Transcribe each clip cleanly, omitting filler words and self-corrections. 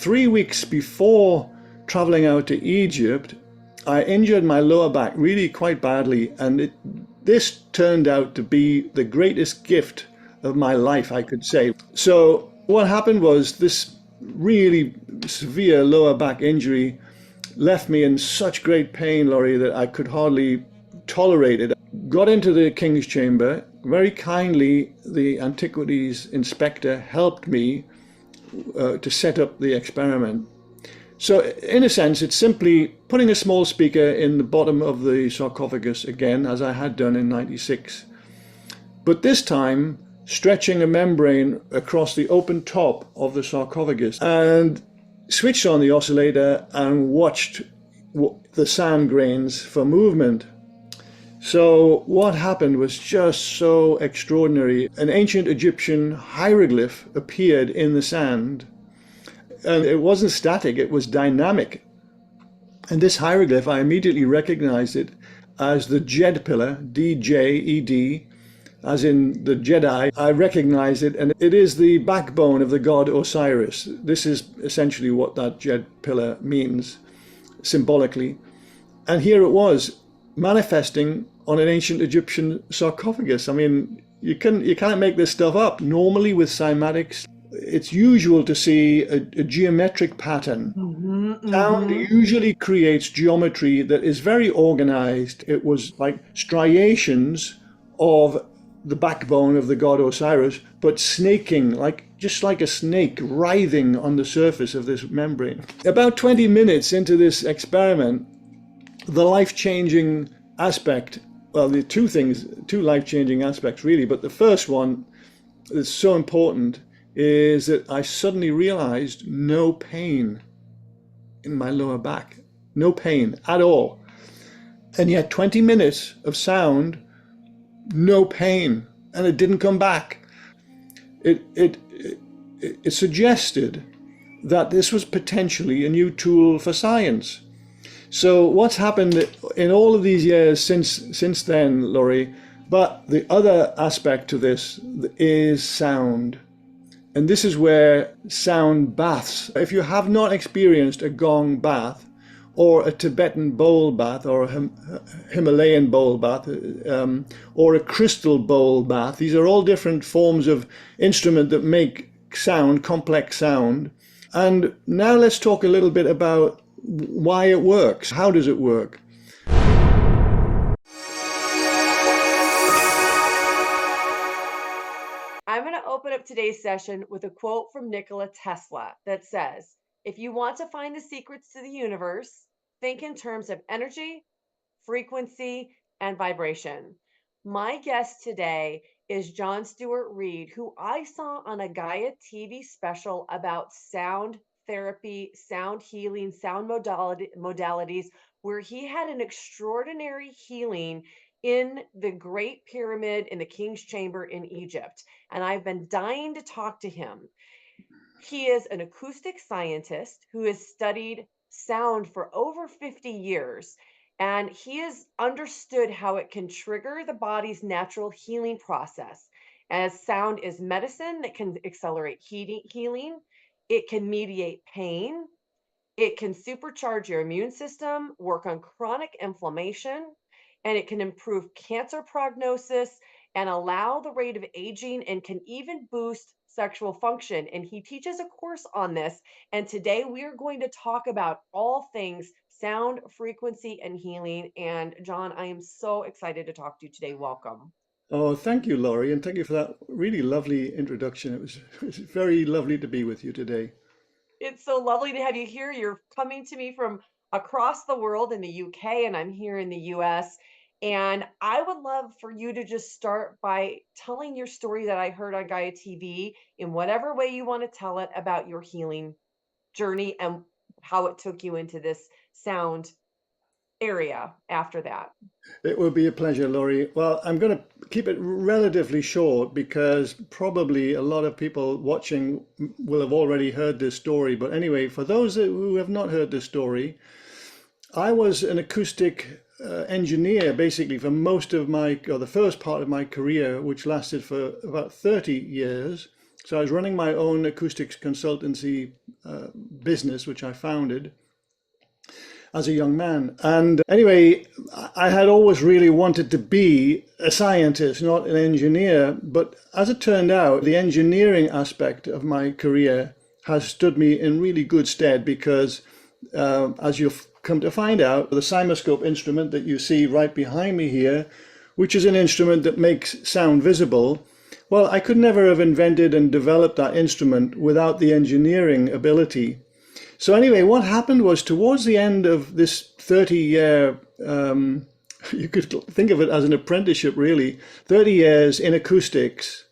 3 weeks before traveling out to Egypt, I injured my lower back really quite badly, and this turned out to be the greatest gift of my life, I could say. So what happened was this really severe lower back injury left me in such great pain, Laurie, that I could hardly tolerate it. Got into the King's Chamber. Very kindly, the antiquities inspector helped me to set up the experiment. So in a sense, it's simply putting a small speaker in the bottom of the sarcophagus again, as I had done in '96. But this time, stretching a membrane across the open top of the sarcophagus, and switched on the oscillator and watched the sand grains for movement. So what happened was just so extraordinary. An ancient Egyptian hieroglyph appeared in the sand. And it wasn't static, it was dynamic. And this hieroglyph, I immediately recognized it as the Djed pillar, D-J-E-D, as in the Jedi. I recognize it, and it is the backbone of the god Osiris. This is essentially what that Djed pillar means, symbolically. And here it was, manifesting on an ancient Egyptian sarcophagus. I mean, you can't make this stuff up. Normally with cymatics, it's usual to see a geometric pattern. Sound usually creates geometry that is very organized. It was like striations of the backbone of the god Osiris, but snaking, just like a snake writhing on the surface of this membrane. About 20 minutes into this experiment, the life-changing aspect, well, the two life-changing aspects really, but the first one that's so important is that I suddenly realized no pain in my lower back, no pain at all. And yet 20 minutes of sound, no pain, and it didn't come back. It suggested that this was potentially a new tool for science. So what's happened in all of these years since then, Laurie, but the other aspect to this is sound. And this is where sound baths, if you have not experienced a gong bath or a Tibetan bowl bath or a Himalayan bowl bath or a crystal bowl bath, these are all different forms of instrument that make sound, complex sound. And now let's talk a little bit about why it works. How does it work? I'm going to open up today's session with a quote from Nikola Tesla that says, "If you want to find the secrets to the universe, think in terms of energy, frequency, and vibration." My guest today is John Stuart Reid, who I saw on a Gaia TV special about sound therapy, sound healing, sound modalities, where he had an extraordinary healing in the Great Pyramid in the King's Chamber in Egypt. And I've been dying to talk to him. He is an acoustic scientist who has studied sound for over 50 years. And he has understood how it can trigger the body's natural healing process. As sound is medicine that can accelerate healing, it can mediate pain, it can supercharge your immune system, work on chronic inflammation, and it can improve cancer prognosis and allow the rate of aging, and can even boost sexual function. And he teaches a course on this. And today we are going to talk about all things sound, frequency, and healing. And John, I am so excited to talk to you today. Welcome. Oh, thank you, Laurie, and thank you for that really lovely introduction. It was very lovely to be with you today. It's so lovely to have you here. You're coming to me from across the world in the UK, and I'm here in the US. And I would love for you to just start by telling your story that I heard on Gaia TV in whatever way you want to tell it about your healing journey and how it took you into this sound area after that. It will be a pleasure, Laurie. Well, I'm going to keep it relatively short because probably a lot of people watching will have already heard this story. But anyway, for those who have not heard this story, I was an acoustic engineer basically for most of the first part of my career, which lasted for about 30 years. So I was running my own acoustics consultancy business, which I founded as a young man. And anyway, I had always really wanted to be a scientist, not an engineer. But as it turned out, the engineering aspect of my career has stood me in really good stead because, as you've come to find out, the Cymascope instrument that you see right behind me here, which is an instrument that makes sound visible, well, I could never have invented and developed that instrument without the engineering ability. So anyway, what happened was towards the end of this 30-year, you could think of it as an apprenticeship really, 30 years in acoustics,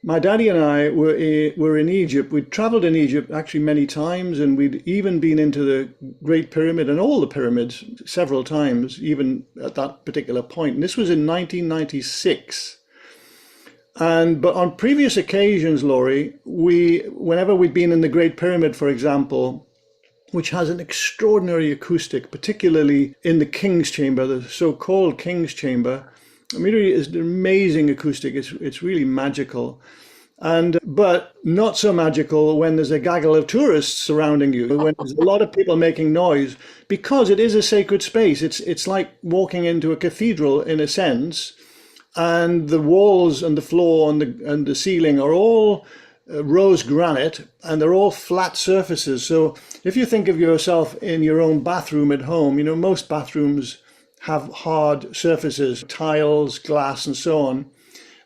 my daddy and I were in Egypt. We'd traveled in Egypt actually many times, and we'd even been into the Great Pyramid and all the pyramids several times, even at that particular point. And this was in 1996. But on previous occasions, Laurie, whenever we'd been in the Great Pyramid, for example, which has an extraordinary acoustic, particularly in the King's Chamber, the so-called King's Chamber, I mean, it is an amazing acoustic. It's really magical. But not so magical when there's a gaggle of tourists surrounding you, when there's a lot of people making noise, because it is a sacred space. It's like walking into a cathedral in a sense, and the walls and the floor and the ceiling are all rose granite, and they're all flat surfaces. So if you think of yourself in your own bathroom at home, you know, most bathrooms have hard surfaces, tiles, glass, and so on.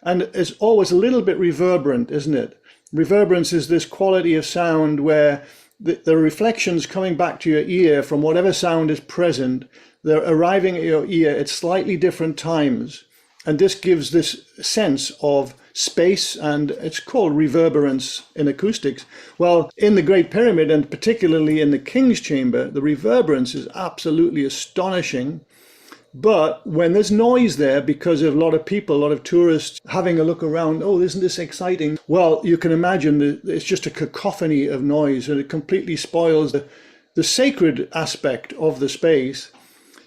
And it's always a little bit reverberant, isn't it? Reverberance is this quality of sound where the reflections coming back to your ear from whatever sound is present, they're arriving at your ear at slightly different times. And this gives this sense of space, and it's called reverberance in acoustics. Well, in the Great Pyramid, and particularly in the King's Chamber, the reverberance is absolutely astonishing. But when there's noise there because of a lot of people, a lot of tourists having a look around, oh, isn't this exciting? Well, you can imagine that it's just a cacophony of noise, and it completely spoils the sacred aspect of the space.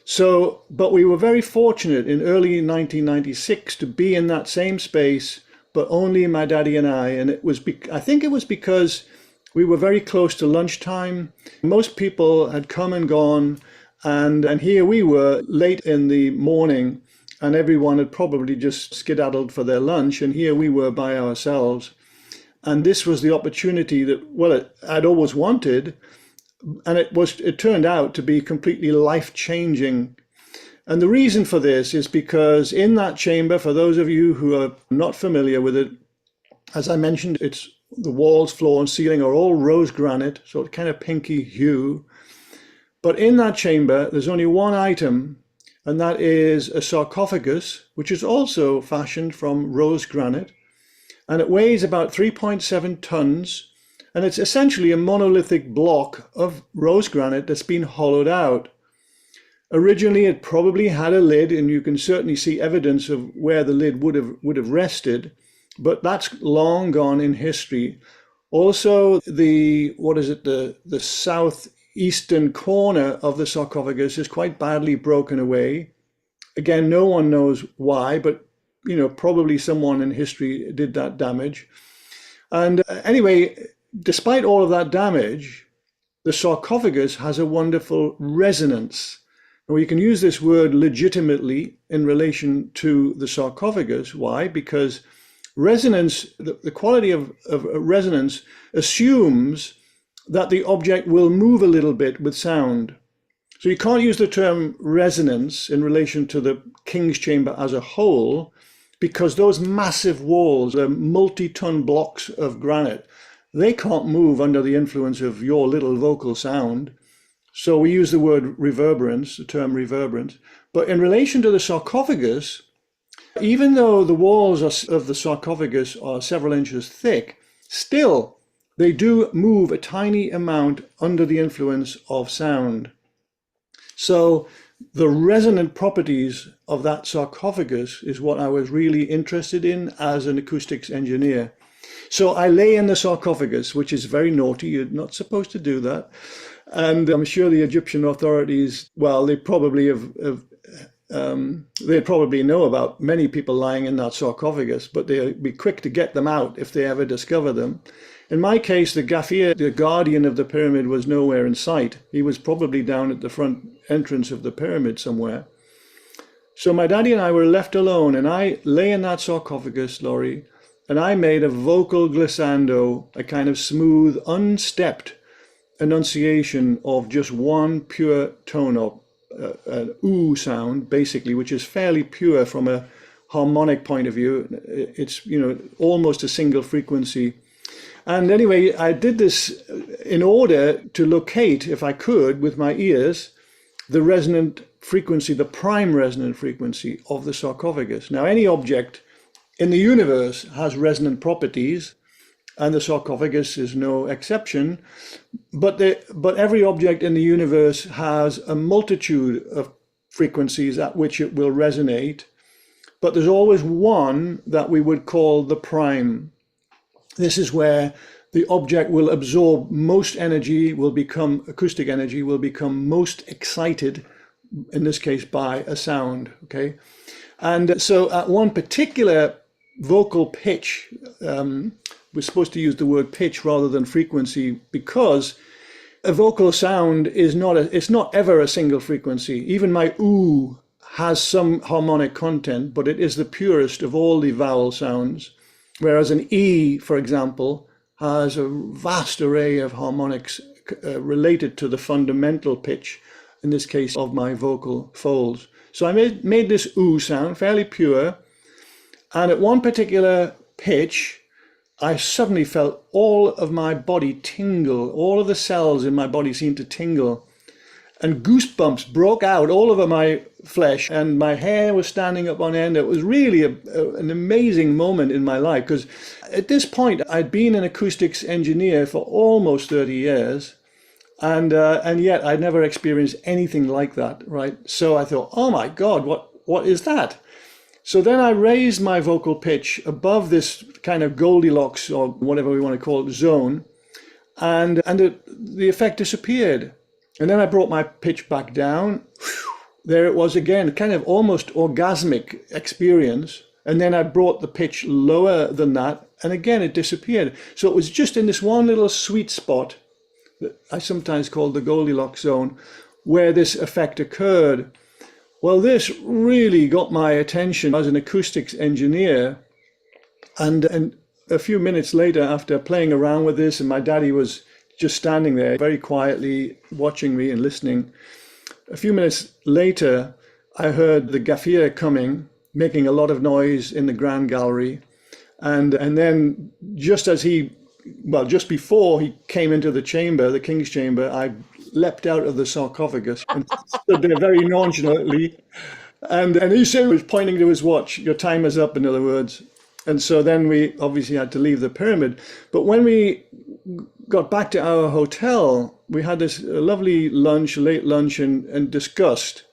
So, but we were very fortunate in early 1996 to be in that same space, but only my daddy and I. And it was, I think it was because we were very close to lunchtime. Most people had come and gone. And here we were late in the morning, and everyone had probably just skedaddled for their lunch. And here we were by ourselves. And this was the opportunity that, well, I'd always wanted. And it turned out to be completely life-changing. And the reason for this is because in that chamber, for those of you who are not familiar with it, as I mentioned, it's the walls, floor, and ceiling are all rose granite, so it's kind of pinky hue. But in that chamber, there's only one item, and that is a sarcophagus, which is also fashioned from rose granite. And it weighs about 3.7 tons. And it's essentially a monolithic block of rose granite that's been hollowed out. Originally, it probably had a lid, and you can certainly see evidence of where the lid would have rested. But that's long gone in history. Also, the southeastern corner of the sarcophagus is quite badly broken away. Again, no one knows why, but you know, probably someone in history did that damage. And anyway, despite all of that damage, the sarcophagus has a wonderful resonance. Now, you can use this word legitimately in relation to the sarcophagus. Why? Because resonance, the quality of resonance assumes that the object will move a little bit with sound. So you can't use the term resonance in relation to the King's Chamber as a whole, because those massive walls, the multi-ton blocks of granite, they can't move under the influence of your little vocal sound. So we use the word reverberance, the term reverberance. But in relation to the sarcophagus, even though the walls of the sarcophagus are several inches thick, still they do move a tiny amount under the influence of sound. So the resonant properties of that sarcophagus is what I was really interested in as an acoustics engineer. So I lay in the sarcophagus, which is very naughty. You're not supposed to do that. And I'm sure the Egyptian authorities, well, they probably have they'd probably know about many people lying in that sarcophagus, but they'd be quick to get them out if they ever discover them. In my case, the Gafir, the guardian of the pyramid, was nowhere in sight. He was probably down at the front entrance of the pyramid somewhere. So my daddy and I were left alone, and I lay in that sarcophagus, Laurie, and I made a vocal glissando, a kind of smooth, unstepped enunciation of just one pure tone, of an ooh sound, basically, which is fairly pure from a harmonic point of view. It's, almost a single frequency. And anyway, I did this in order to locate, if I could, with my ears, the resonant frequency, the prime resonant frequency of the sarcophagus. Now, any object in the universe has resonant properties, and the sarcophagus is no exception. But every object in the universe has a multitude of frequencies at which it will resonate. But there's always one that we would call the prime. This is where the object will absorb most energy, will become acoustic energy, will become most excited, in this case by a sound, okay? And so at one particular vocal pitch, we're supposed to use the word pitch rather than frequency, because a vocal sound is it's not ever a single frequency. Even my ooh has some harmonic content, but it is the purest of all the vowel sounds. Whereas an E, for example, has a vast array of harmonics related to the fundamental pitch, in this case of my vocal folds. So I made this ooh sound fairly pure. And at one particular pitch, I suddenly felt all of my body tingle. All of the cells in my body seemed to tingle. And goosebumps broke out all over my flesh, and my hair was standing up on end. It was really an amazing moment in my life, because at this point I'd been an acoustics engineer for almost 30 years, and yet I'd never experienced anything like that, right? So I thought, oh my God, what is that? So then I raised my vocal pitch above this kind of Goldilocks, or whatever we want to call it, zone, and the effect disappeared. And then I brought my pitch back down. There it was again, kind of almost orgasmic experience. And then I brought the pitch lower than that, and again it disappeared. So it was just in this one little sweet spot that I sometimes call the Goldilocks zone, where this effect occurred. Well, this really got my attention as an acoustics engineer. And a few minutes later, after playing around with this, and my daddy was just standing there very quietly watching me and listening. A few minutes later, I heard the Gafir coming, making a lot of noise in the grand gallery. And then just before he came into the chamber, the king's chamber, I leapt out of the sarcophagus and stood there very nonchalantly. And he said, he was pointing to his watch, "Your time is up," in other words. And so then we obviously had to leave the pyramid. But when we got back to our hotel, we had this lovely lunch, late lunch, and discussed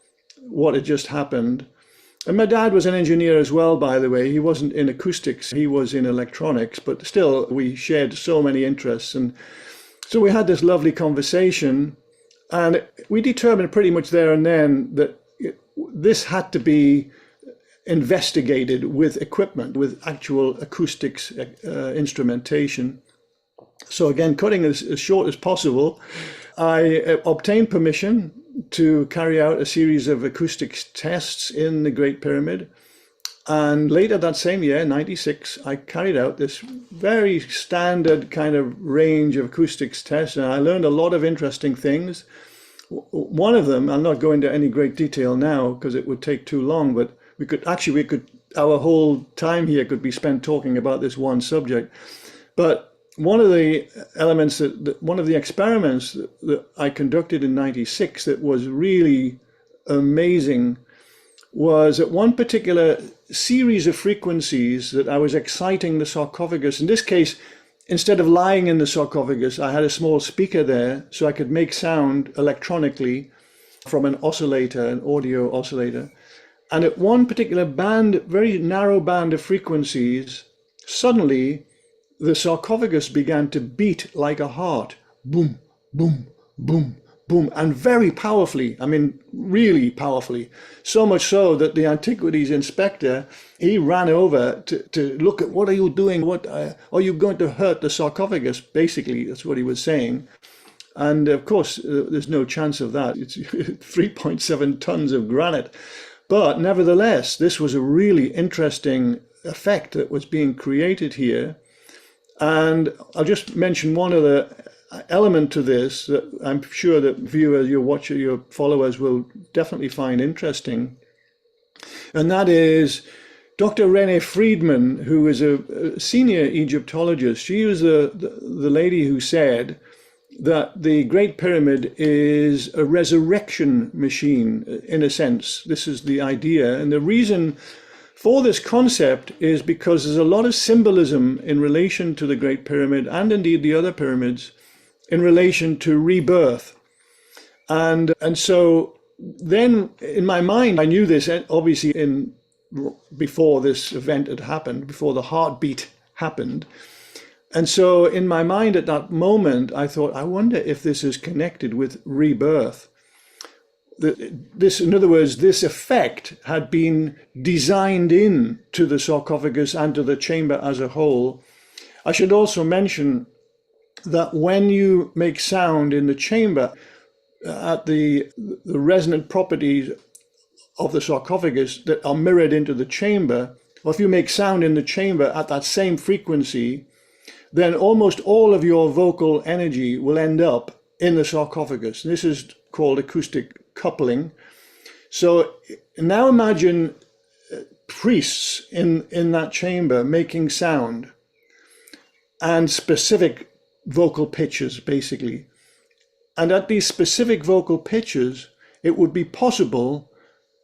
what had just happened. And my dad was an engineer as well, by the way. He wasn't in acoustics, he was in electronics, but still we shared so many interests. And so we had this lovely conversation, and we determined pretty much there and then that this had to be investigated with equipment, with actual acoustics instrumentation. So again, cutting as short as possible, I obtained permission to carry out a series of acoustics tests in the Great Pyramid. And later that same year, 96, I carried out this very standard kind of range of acoustics tests, and I learned a lot of interesting things. One of them, I'll not go into any great detail now because it would take too long, but our whole time here could be spent talking about this one subject. But one of the elements one of the experiments that I conducted in 96 that was really amazing was at one particular series of frequencies that I was exciting the sarcophagus. In this case, instead of lying in the sarcophagus, I had a small speaker there so I could make sound electronically from an oscillator, an audio oscillator. And at one particular band, very narrow band of frequencies, suddenly the sarcophagus began to beat like a heart. Boom, boom, boom, boom, and very powerfully. I mean, really powerfully. So much so that the antiquities inspector, he ran over to look at, what are you doing? What are you going to hurt the sarcophagus? Basically, that's what he was saying. And of course, there's no chance of that. It's 3.7 tons of granite. But nevertheless, this was a really interesting effect that was being created here. And I'll just mention one other element to this that I'm sure that viewers, your watchers, your followers will definitely find interesting. And that is Dr. Renee Friedman, who is a senior Egyptologist. She was the lady who said that the Great Pyramid is a resurrection machine, in a sense. This is the idea. And the reason for this concept is because there's a lot of symbolism in relation to the Great Pyramid, and indeed the other pyramids, in relation to rebirth. And so then in my mind, I knew this obviously before this event had happened, before the heartbeat happened. And so in my mind at that moment, I thought, I wonder if this is connected with rebirth. In other words, this effect had been designed in to the sarcophagus and to the chamber as a whole. I should also mention that when you make sound in the chamber, at the resonant properties of the sarcophagus that are mirrored into the chamber, or if you make sound in the chamber at that same frequency, then almost all of your vocal energy will end up in the sarcophagus. This is called acoustic coupling. So now imagine priests in that chamber making sound and specific vocal pitches, basically. And at these specific vocal pitches, it would be possible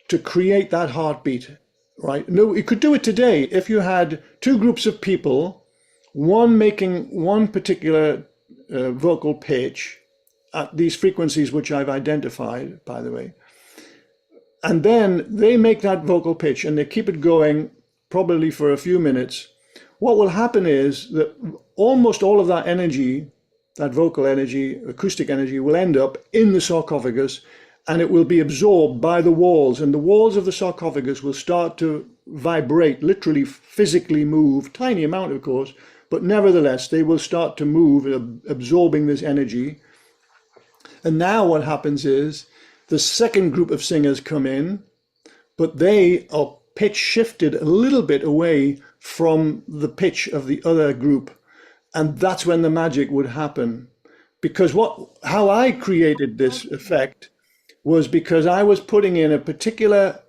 to create that heartbeat, right? No, you could do it today if you had two groups of people, one making one particular vocal pitch at these frequencies, which I've identified, by the way. And then they make that vocal pitch and they keep it going probably for a few minutes. What will happen is that almost all of that energy, that vocal energy, acoustic energy, will end up in the sarcophagus, and it will be absorbed by the walls. And the walls of the sarcophagus will start to vibrate, literally physically move, tiny amount of course, but nevertheless, they will start to move, absorbing this energy. And now what happens is the second group of singers come in, but they are pitch shifted a little bit away from the pitch of the other group. And that's when the magic would happen. Because how I created this effect was because I was putting in a particular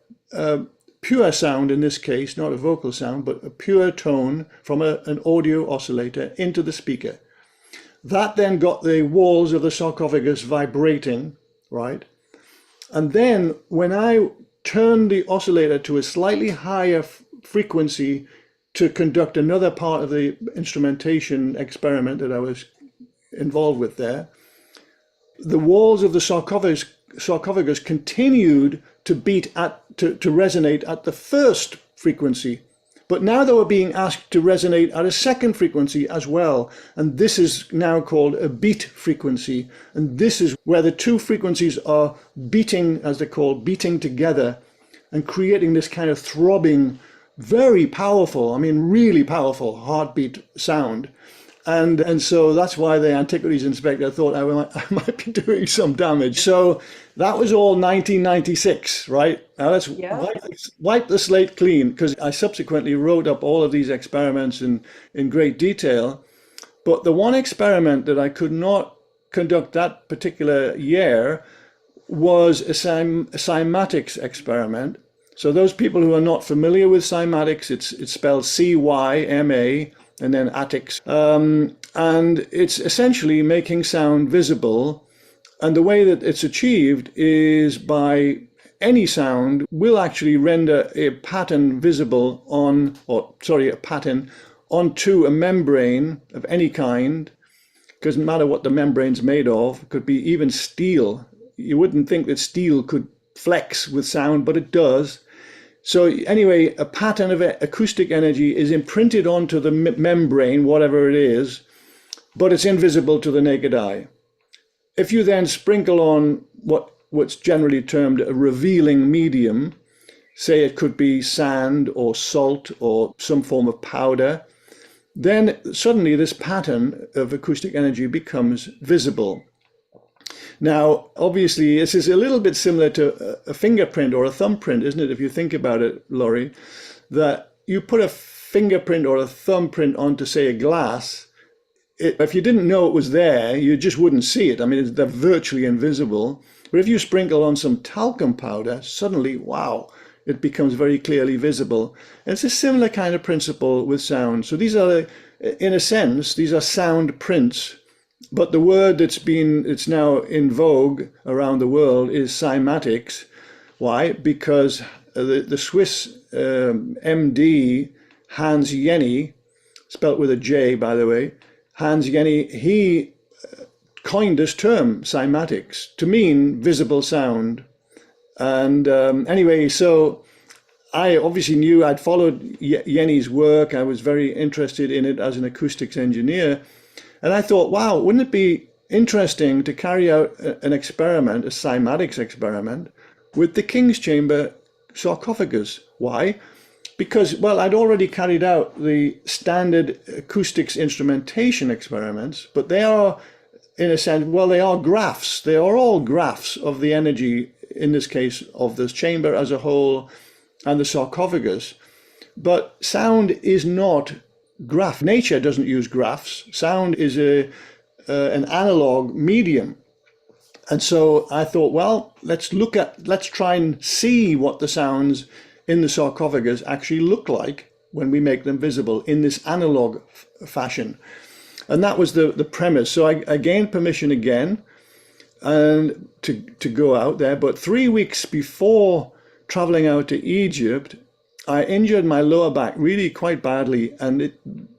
pure sound, in this case, not a vocal sound, but a pure tone from an audio oscillator into the speaker. That then got the walls of the sarcophagus vibrating, right? And then when I turned the oscillator to a slightly higher frequency to conduct another part of the instrumentation experiment that I was involved with there, the walls of the sarcophagus continued to to resonate at the first frequency, but now they were being asked to resonate at a second frequency as well. And this is now called a beat frequency. And this is where the two frequencies are beating, as they're called, beating together and creating this kind of throbbing, very powerful, I mean, really powerful heartbeat sound. And so that's why the antiquities inspector thought I might be doing some damage. So that was all 1996, right? Now let's wipe the slate clean, because I subsequently wrote up all of these experiments in great detail. But the one experiment that I could not conduct that particular year was a Cymatics experiment. So those people who are not familiar with Cymatics, it's spelled Cyma and then atics. And it's essentially making sound visible. And the way that it's achieved is by any sound will actually render a pattern visible a pattern onto a membrane of any kind. It doesn't matter what the membrane's made of. It could be even steel. You wouldn't think that steel could flex with sound, but it does. So anyway, a pattern of acoustic energy is imprinted onto the membrane, whatever it is, but it's invisible to the naked eye. if you then sprinkle on what's generally termed a revealing medium, say it could be sand or salt or some form of powder, then suddenly this pattern of acoustic energy becomes visible. Now, obviously, this is a little bit similar to a fingerprint or a thumbprint, isn't it? If you think about it, Laurie, that you put a fingerprint or a thumbprint onto, say, a glass, if you didn't know it was there, you just wouldn't see it. I mean, they're virtually invisible. But if you sprinkle on some talcum powder, suddenly, wow, it becomes very clearly visible. And it's a similar kind of principle with sound. So these are, in a sense, these are sound prints. But the word it's now in vogue around the world is cymatics. Why? Because the Swiss MD, Hans Jenny, spelt with a J, by the way, Hans Jenny, he coined this term, cymatics, to mean visible sound. And anyway, so I obviously knew I'd followed Jenny's work. I was very interested in it as an acoustics engineer. And I thought, wow, wouldn't it be interesting to carry out an experiment, a cymatics experiment, with the King's Chamber sarcophagus? Why? Because, well, I'd already carried out the standard acoustics instrumentation experiments, but they are, in a sense, well, they are graphs. They are all graphs of the energy, in this case, of this chamber as a whole and the sarcophagus. But sound is not graph. Nature doesn't use graphs. Sound is an analog medium. And so I thought, well, let's try and see what the sounds in the sarcophagus actually look like when we make them visible in this analog fashion. And that was the premise. So I gained permission again and to go out there. But 3 weeks before traveling out to Egypt, I injured my lower back really quite badly. And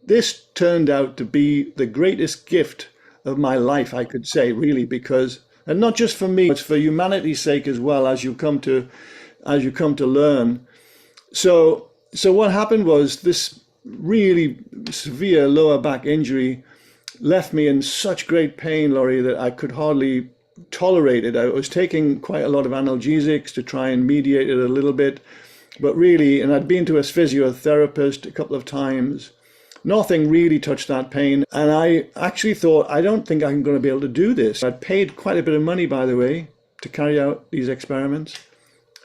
this turned out to be the greatest gift of my life, I could say, really, because, and not just for me, it's for humanity's sake as well, as you come to learn. So what happened was this really severe lower back injury left me in such great pain, Laurie, that I could hardly tolerate it. I was taking quite a lot of analgesics to try and mediate it a little bit, but really, and I'd been to a physiotherapist a couple of times, nothing really touched that pain. And I actually thought, I don't think I'm going to be able to do this. I'd paid quite a bit of money, by the way, to carry out these experiments.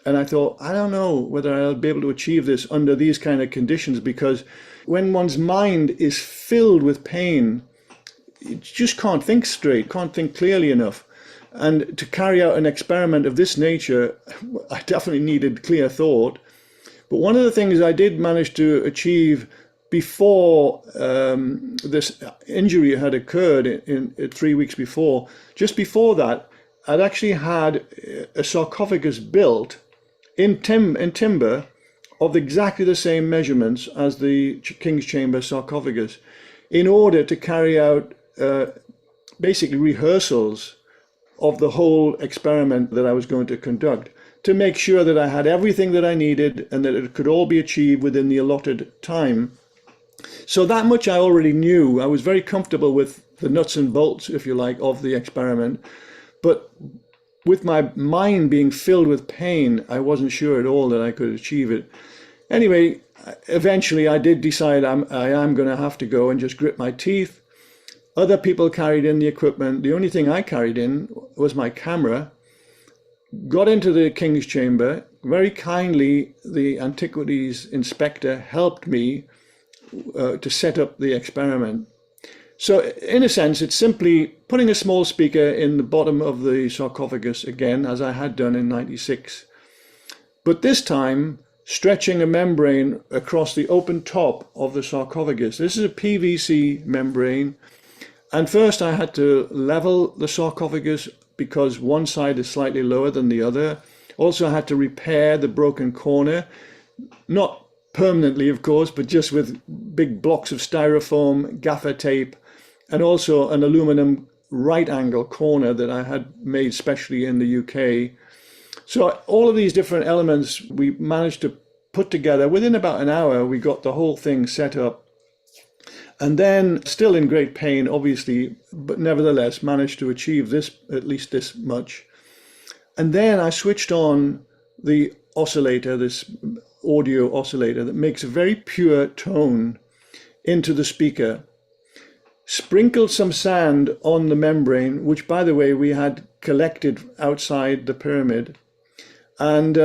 And I thought, I don't know whether I'll be able to achieve this under these kind of conditions, because when one's mind is filled with pain, you just can't think straight, can't think clearly enough. And to carry out an experiment of this nature, I definitely needed clear thought. But one of the things I did manage to achieve before this injury had occurred in 3 weeks before, just before that, I'd actually had a sarcophagus built in timber of exactly the same measurements as the King's Chamber sarcophagus, in order to carry out basically rehearsals of the whole experiment that I was going to conduct, to make sure that I had everything that I needed and that it could all be achieved within the allotted time. So that much I already knew. I was very comfortable with the nuts and bolts, if you like, of the experiment. But with my mind being filled with pain, I wasn't sure at all that I could achieve it. Anyway, eventually I did decide I am going to have to go and just grit my teeth. Other people carried in the equipment. The only thing I carried in was my camera. Got into the King's Chamber. Very kindly, the antiquities inspector helped me to set up the experiment. So in a sense, it's simply putting a small speaker in the bottom of the sarcophagus again, as I had done in '96. But this time, stretching a membrane across the open top of the sarcophagus. This is a PVC membrane. And first I had to level the sarcophagus because one side is slightly lower than the other. Also, I had to repair the broken corner, not permanently, of course, but just with big blocks of styrofoam, gaffer tape, and also an aluminum right angle corner that I had made specially in the UK. So all of these different elements we managed to put together. Within about an hour, we got the whole thing set up. And then, still in great pain, obviously, but nevertheless managed to achieve this, at least this much. And then I switched on the oscillator, this audio oscillator that makes a very pure tone into the speaker, sprinkled some sand on the membrane, which, by the way, we had collected outside the pyramid. And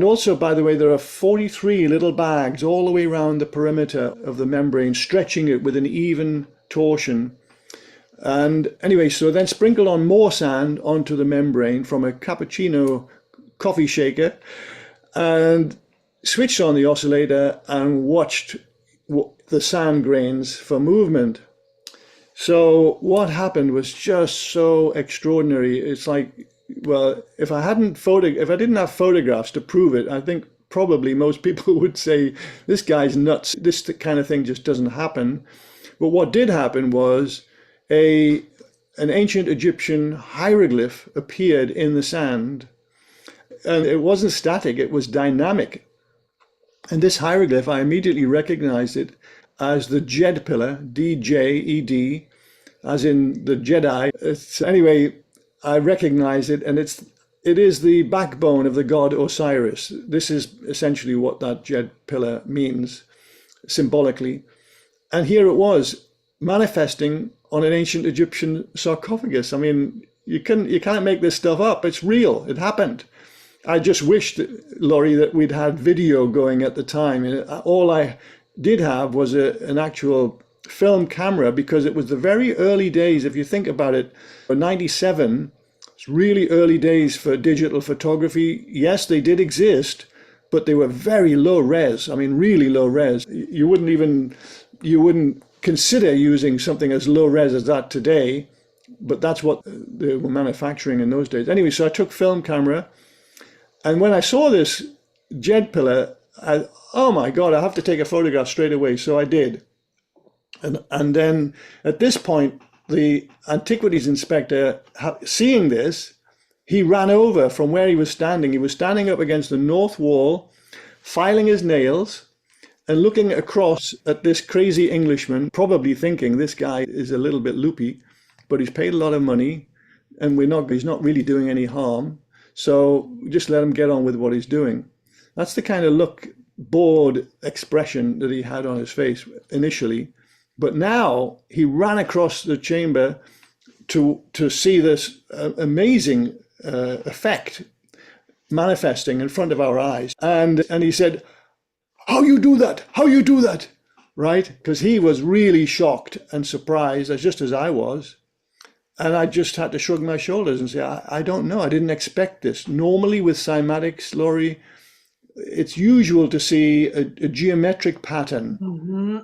also, by the way, there are 43 little bags all the way around the perimeter of the membrane, stretching it with an even torsion. And anyway, so then sprinkled on more sand onto the membrane from a cappuccino coffee shaker, and switched on the oscillator and watched the sand grains for movement. So what happened was just so extraordinary. It's like, well, if I didn't have photographs to prove it, I think probably most people would say this guy's nuts. This kind of thing just doesn't happen. But what did happen was an ancient Egyptian hieroglyph appeared in the sand, and it wasn't static, it was dynamic. And this hieroglyph, I immediately recognized it as the Djed pillar, D-J-E-D, as in the Jedi. Anyway, I recognize it, and it is the backbone of the god Osiris. This is essentially what that Djed pillar means symbolically. And here it was, manifesting on an ancient Egyptian sarcophagus. I mean, you can't make this stuff up. It's real. It happened. I just wished, Laurie, that we'd had video going at the time. And all I did have was an actual film camera, because it was the very early days, if you think about it, 97, it's really early days for digital photography. Yes, they did exist, but they were very low res. I mean, really low res. You wouldn't consider using something as low res as that today, but that's what they were manufacturing in those days. Anyway, so I took film camera, and when I saw this Djed pillar, oh my God, I have to take a photograph straight away. So I did. And then at this point, the antiquities inspector, seeing this, he ran over from where he was standing. He was standing up against the north wall, filing his nails and looking across at this crazy Englishman, probably thinking this guy is a little bit loopy, but he's paid a lot of money and he's not really doing any harm. So just let him get on with what he's doing. That's the kind of bored expression that he had on his face initially. But now he ran across the chamber to see this amazing effect manifesting in front of our eyes. And he said, how you do that? How you do that? Right? Because he was really shocked and surprised, just as I was. And I just had to shrug my shoulders and say, I don't know. I didn't expect this. Normally with Cymatics, Laurie, it's usual to see a geometric pattern.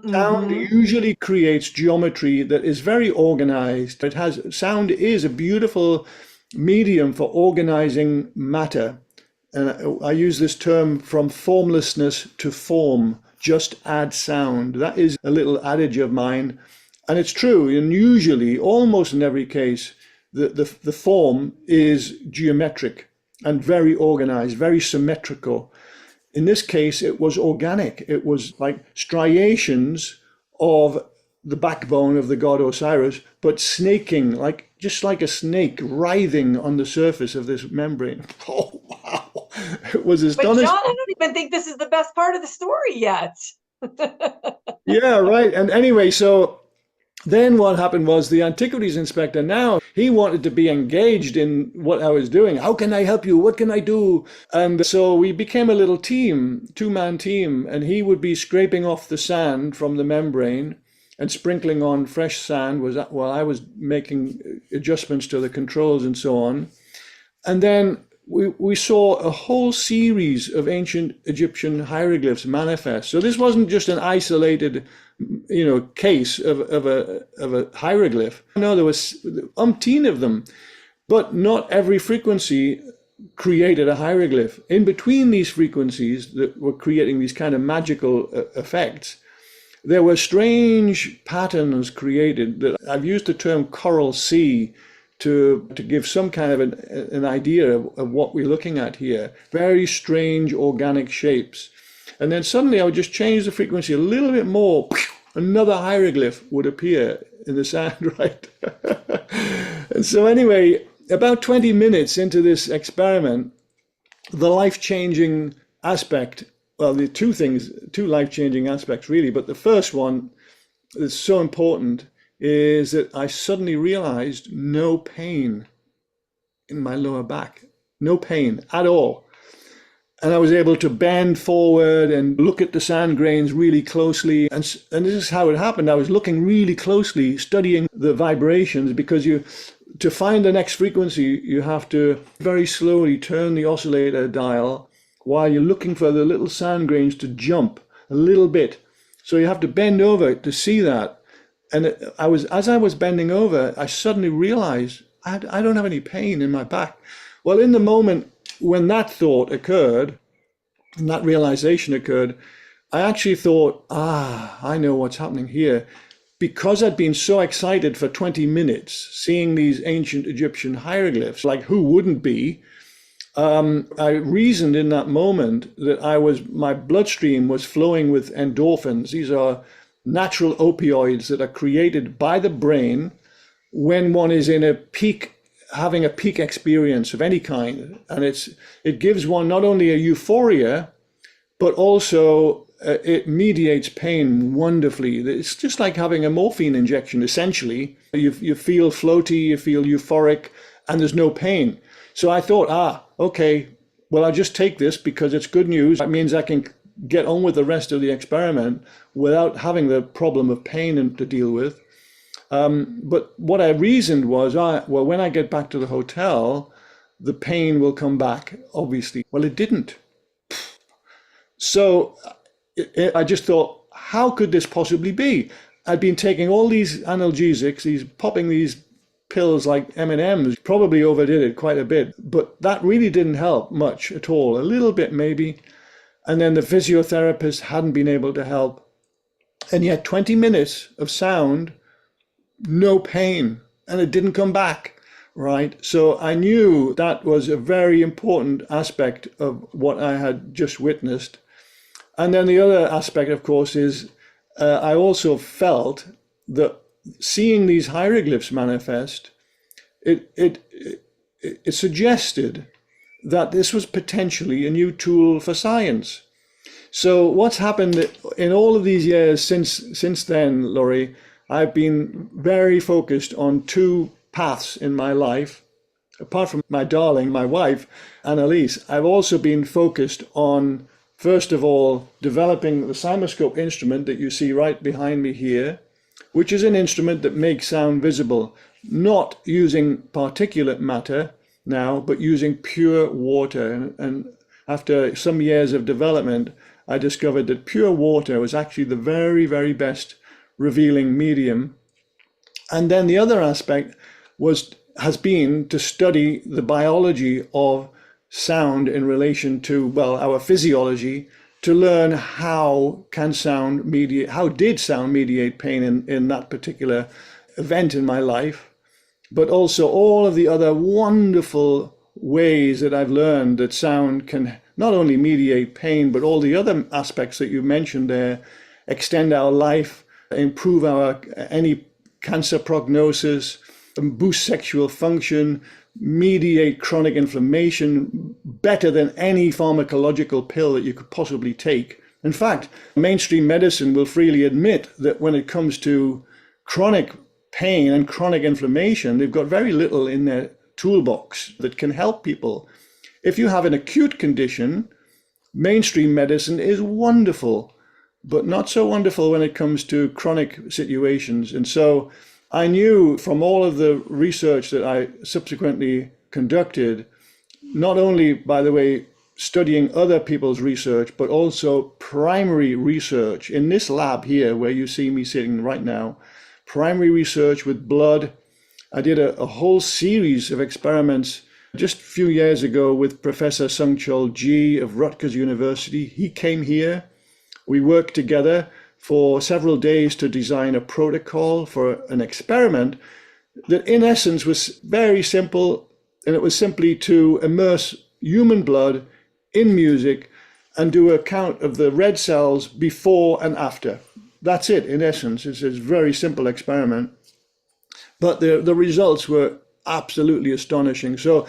Sound usually creates geometry that is very organized. Sound is a beautiful medium for organizing matter. And I use this term, from formlessness to form, just add sound. That is a little adage of mine. And it's true, and usually, almost in every case, the form is geometric and very organized, very symmetrical. In this case, it was organic. It was like striations of the backbone of the god Osiris, but snaking, just like a snake writhing on the surface of this membrane. Oh, wow. It was astonishing. But John, I don't even think this is the best part of the story yet. Yeah, right. And anyway, so then what happened was the antiquities inspector, now he wanted to be engaged in what I was doing. How can I help you? What can I do? And so we became a little team, two-man team, and he would be scraping off the sand from the membrane and sprinkling on fresh sand while I was making adjustments to the controls and so on. And then we saw a whole series of ancient Egyptian hieroglyphs manifest. So this wasn't just an isolated case of a hieroglyph. No, there was umpteen of them, but not every frequency created a hieroglyph. In between these frequencies that were creating these kind of magical effects, there were strange patterns created. That I've used the term coral sea to give some kind of an idea of what we're looking at here. Very strange organic shapes. And then suddenly I would just change the frequency a little bit more, another hieroglyph would appear in the sand, right? And so anyway, about 20 minutes into this experiment, the life-changing aspect, well, the two life-changing aspects really, but the first one that's so important is that I suddenly realized no pain in my lower back, no pain at all. And I was able to bend forward and look at the sand grains really closely. And this is how it happened. I was looking really closely, studying the vibrations, because to find the next frequency, you have to very slowly turn the oscillator dial while you're looking for the little sand grains to jump a little bit. So you have to bend over to see that. And as I was bending over, I suddenly realized I don't have any pain in my back. Well, in the moment when that thought occurred, and that realization occurred, I actually thought, I know what's happening here. Because I'd been so excited for 20 minutes seeing these ancient Egyptian hieroglyphs, like who wouldn't be, I reasoned in that moment that my bloodstream was flowing with endorphins. These are natural opioids that are created by the brain when one is in having a peak experience of any kind. And it gives one not only a euphoria, but also it mediates pain wonderfully. It's just like having a morphine injection, essentially. You feel floaty, you feel euphoric, and there's no pain. So I thought, okay, well, I'll just take this because it's good news. That means I can get on with the rest of the experiment without having the problem of pain to deal with. But what I reasoned was, well, when I get back to the hotel, the pain will come back, obviously. Well, it didn't. So I just thought, how could this possibly be? I'd been taking all these analgesics, popping these pills like M&Ms, probably overdid it quite a bit, but that really didn't help much at all, a little bit maybe. And then the physiotherapist hadn't been able to help. And yet 20 minutes of sound, no pain, and it didn't come back, right? So I knew that was a very important aspect of what I had just witnessed. And then the other aspect, of course, is I also felt that seeing these hieroglyphs manifest, it suggested that this was potentially a new tool for science. So what's happened in all of these years since then, Laurie, I've been very focused on two paths in my life. Apart from my darling, my wife, Annalise, I've also been focused on, first of all, developing the Cymascope instrument that you see right behind me here, which is an instrument that makes sound visible, not using particulate matter now, but using pure water. And after some years of development, I discovered that pure water was actually the very, very best revealing medium. And then the other aspect has been to study the biology of sound in relation to, well, our physiology, to learn how did sound mediate pain in that particular event in my life, but also all of the other wonderful ways that I've learned that sound can not only mediate pain, but all the other aspects that you mentioned there, extend our life, improve any cancer prognosis, boost sexual function, mediate chronic inflammation better than any pharmacological pill that you could possibly take. In fact, mainstream medicine will freely admit that when it comes to chronic pain and chronic inflammation, they've got very little in their toolbox that can help people. If you have an acute condition, mainstream medicine is wonderful, but not so wonderful when it comes to chronic situations. And so I knew from all of the research that I subsequently conducted, not only, by the way, studying other people's research, but also primary research in this lab here where you see me sitting right now, primary research with blood. I did a whole series of experiments just a few years ago with Professor Sung-Chul Ji of Rutgers University. He came here. We worked together for several days to design a protocol for an experiment that in essence was very simple, and it was simply to immerse human blood in music and do a count of the red cells before and after. That's it, in essence. It's a very simple experiment. But the results were absolutely astonishing. So,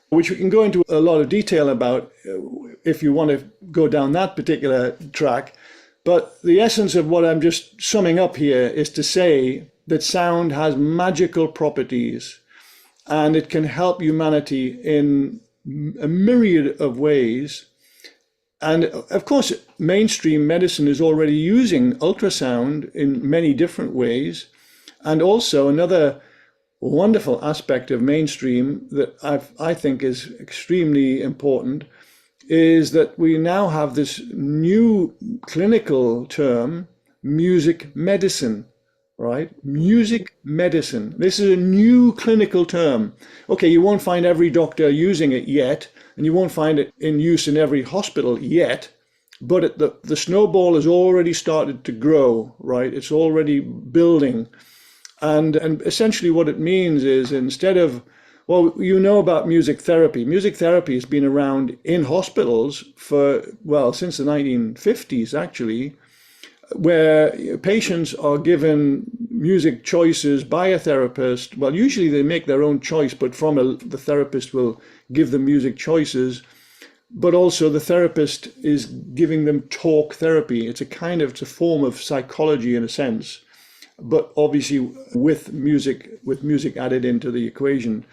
which we can go into a lot of detail about if you want to go down that particular track. But the essence of what I'm just summing up here is to say that sound has magical properties, and it can help humanity in a myriad of ways. And of course, mainstream medicine is already using ultrasound in many different ways. And also another wonderful aspect of mainstream that I think is extremely important is that we now have this new clinical term, music medicine, right? Music medicine. This is a new clinical term. Okay, you won't find every doctor using it yet, and you won't find it in use in every hospital yet, but the snowball has already started to grow, right? It's already building. And essentially what it means is instead of, well, you know about music therapy. Music therapy has been around in hospitals for, well, since the 1950s, actually, where patients are given music choices by a therapist. Well, usually they make their own choice, but the therapist will give them music choices. But also the therapist is giving them talk therapy. It's a form of psychology in a sense, but obviously with music added into the equation.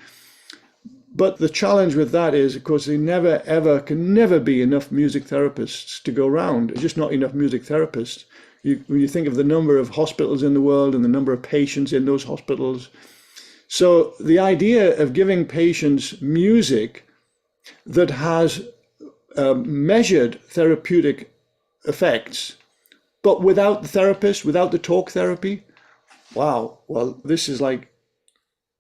But the challenge with that is, of course, there can never be enough music therapists to go around. There's just not enough music therapists. When you think of the number of hospitals in the world and the number of patients in those hospitals. So the idea of giving patients music that has measured therapeutic effects, but without the therapist, without the talk therapy, wow, well, this is like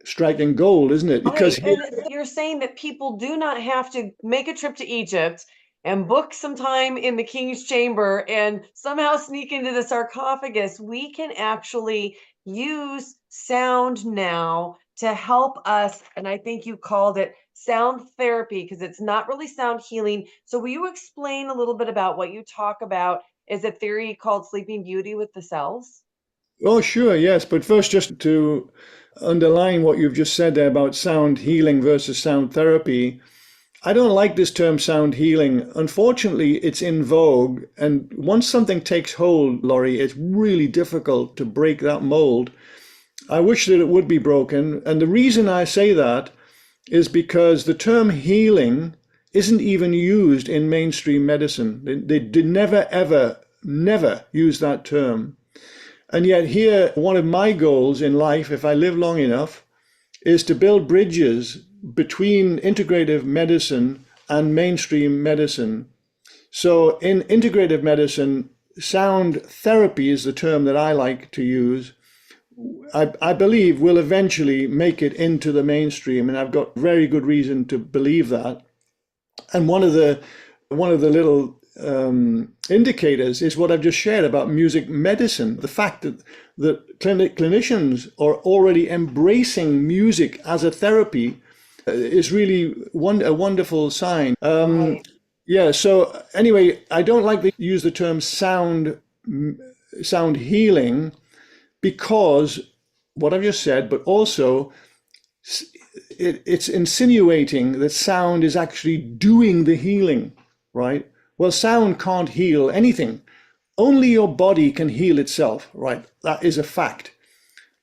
striking gold, isn't it? Because and you're saying that people do not have to make a trip to Egypt and book some time in the king's chamber and somehow sneak into the sarcophagus. We can actually use sound now to help us, and I think you called it sound therapy, because it's not really sound healing. So will you explain a little bit about what you talk about is a theory called Sleeping Beauty with the cells? oh, sure, yes. But first, just to underline what you've just said there about sound healing versus sound therapy, I don't like this term sound healing. Unfortunately, it's in vogue. And once something takes hold, Laurie, it's really difficult to break that mold. I wish that it would be broken. And the reason I say that is because the term healing isn't even used in mainstream medicine. They did never use that term. And yet here, one of my goals in life, if I live long enough, is to build bridges between integrative medicine and mainstream medicine. So in integrative medicine, sound therapy is the term that I like to use. I believe will eventually make it into the mainstream, and I've got very good reason to believe that. And one of the little indicators is what I've just shared about music medicine. The fact that clinicians are already embracing music as a therapy is really a wonderful sign. Yeah. So anyway, I don't like to use the term sound healing because what I've just said, but also it's insinuating that sound is actually doing the healing, right? Well, sound can't heal anything. Only your body can heal itself, right? That is a fact.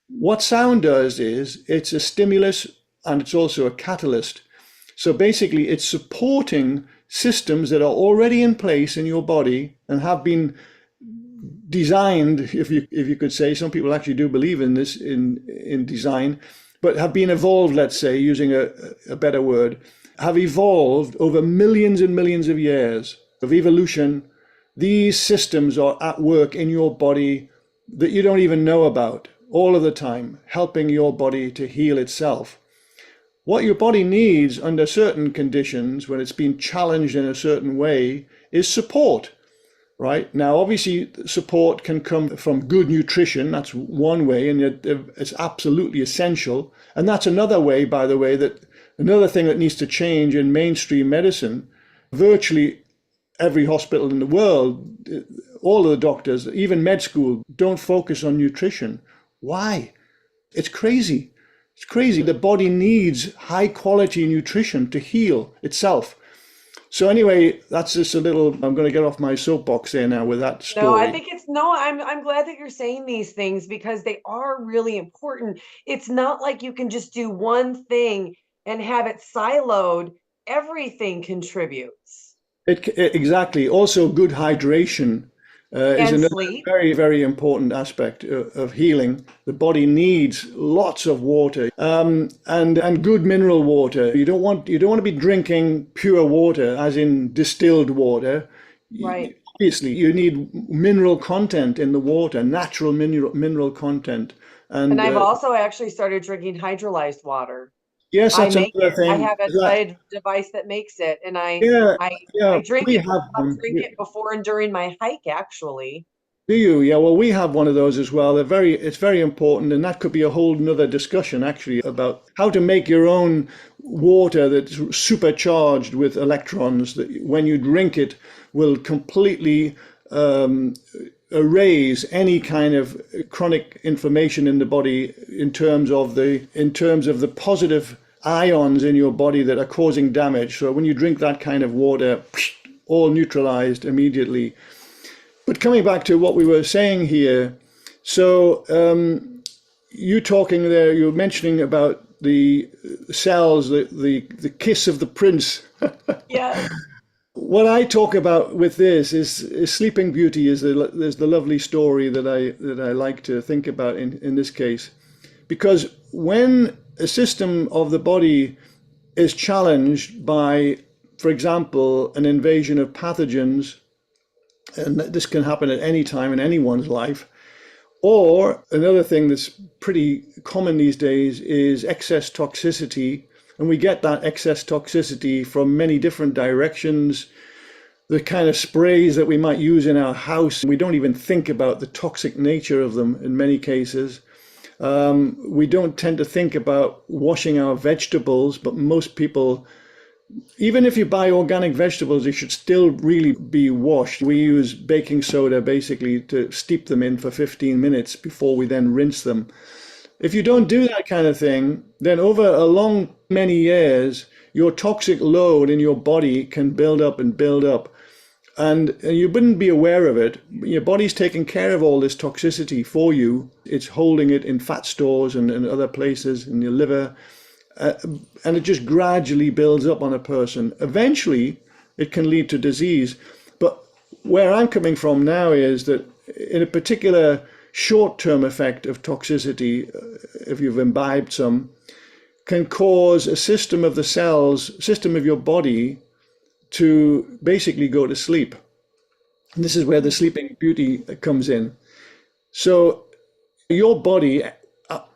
What sound does is it's a stimulus and it's also a catalyst. So basically it's supporting systems that are already in place in your body and have been designed, if you could say. Some people actually do believe in this, in design, but have been evolved, let's say, using a better word, have evolved over millions and millions of years of evolution. These systems are at work in your body that you don't even know about all of the time, helping your body to heal itself. What your body needs under certain conditions, when it's been challenged in a certain way, is support. Right? Now, obviously, support can come from good nutrition. That's one way, and it's absolutely essential. And that's another way, by the way, that another thing that needs to change in mainstream medicine. Virtually every hospital in the world, all of the doctors, even med school, don't focus on nutrition. Why? It's crazy. It's crazy. The body needs high quality nutrition to heal itself. So anyway, that's just a little, I'm going to get off my soapbox there now with that No, I story. think it's no, I'm glad that you're saying these things because they are really important. It's not like you can just do one thing and have it siloed. Everything contributes. Exactly. Also, good hydration is And another sleep. very, very important aspect of healing. The body needs lots of water, and good mineral water. You don't want to be drinking pure water, as in distilled water. Right. Obviously, you need mineral content in the water, natural mineral content, And and I've also actually started drinking hydrolyzed water. yes, I that's make another it. I thing. have a device that makes it, and Yeah, I yeah, I drink we it. have I'll one. drink it before and during my hike, actually. Do you? Yeah, well, we have one of those as well. It's very important, and that could be a whole nother discussion actually about how to make your own water that's supercharged with electrons that when you drink it will completely um, erase any kind of chronic inflammation in the body in terms of the positive ions in your body that are causing damage. So when you drink that kind of water, all neutralized immediately. But coming back to what we were saying here, so you talking there, you were mentioning about the cells, the kiss of the prince. Yes. What I talk about with this is Sleeping Beauty is the lovely story that I like to think about in this case, because when a system of the body is challenged by, for example, an invasion of pathogens, and this can happen at any time in anyone's life. Or another thing that's pretty common these days is excess toxicity. And we get that excess toxicity from many different directions. The kind of sprays that we might use in our house, we don't even think about the toxic nature of them in many cases. We don't tend to think about washing our vegetables, but most people, even if you buy organic vegetables, they should still really be washed. We use baking soda basically to steep them in for 15 minutes before we then rinse them. If you don't do that kind of thing, then over a long many years, your toxic load in your body can build up and build up. And you wouldn't be aware of it. Your body's taking care of all this toxicity for you. It's holding it in fat stores and other places in your liver. And it just gradually builds up on a person. Eventually, it can lead to disease. But where I'm coming from now is that in a particular short-term effect of toxicity, if you've imbibed some, can cause a system of the cells, system of your body to basically go to sleep. And this is where the Sleeping Beauty comes in. So your body,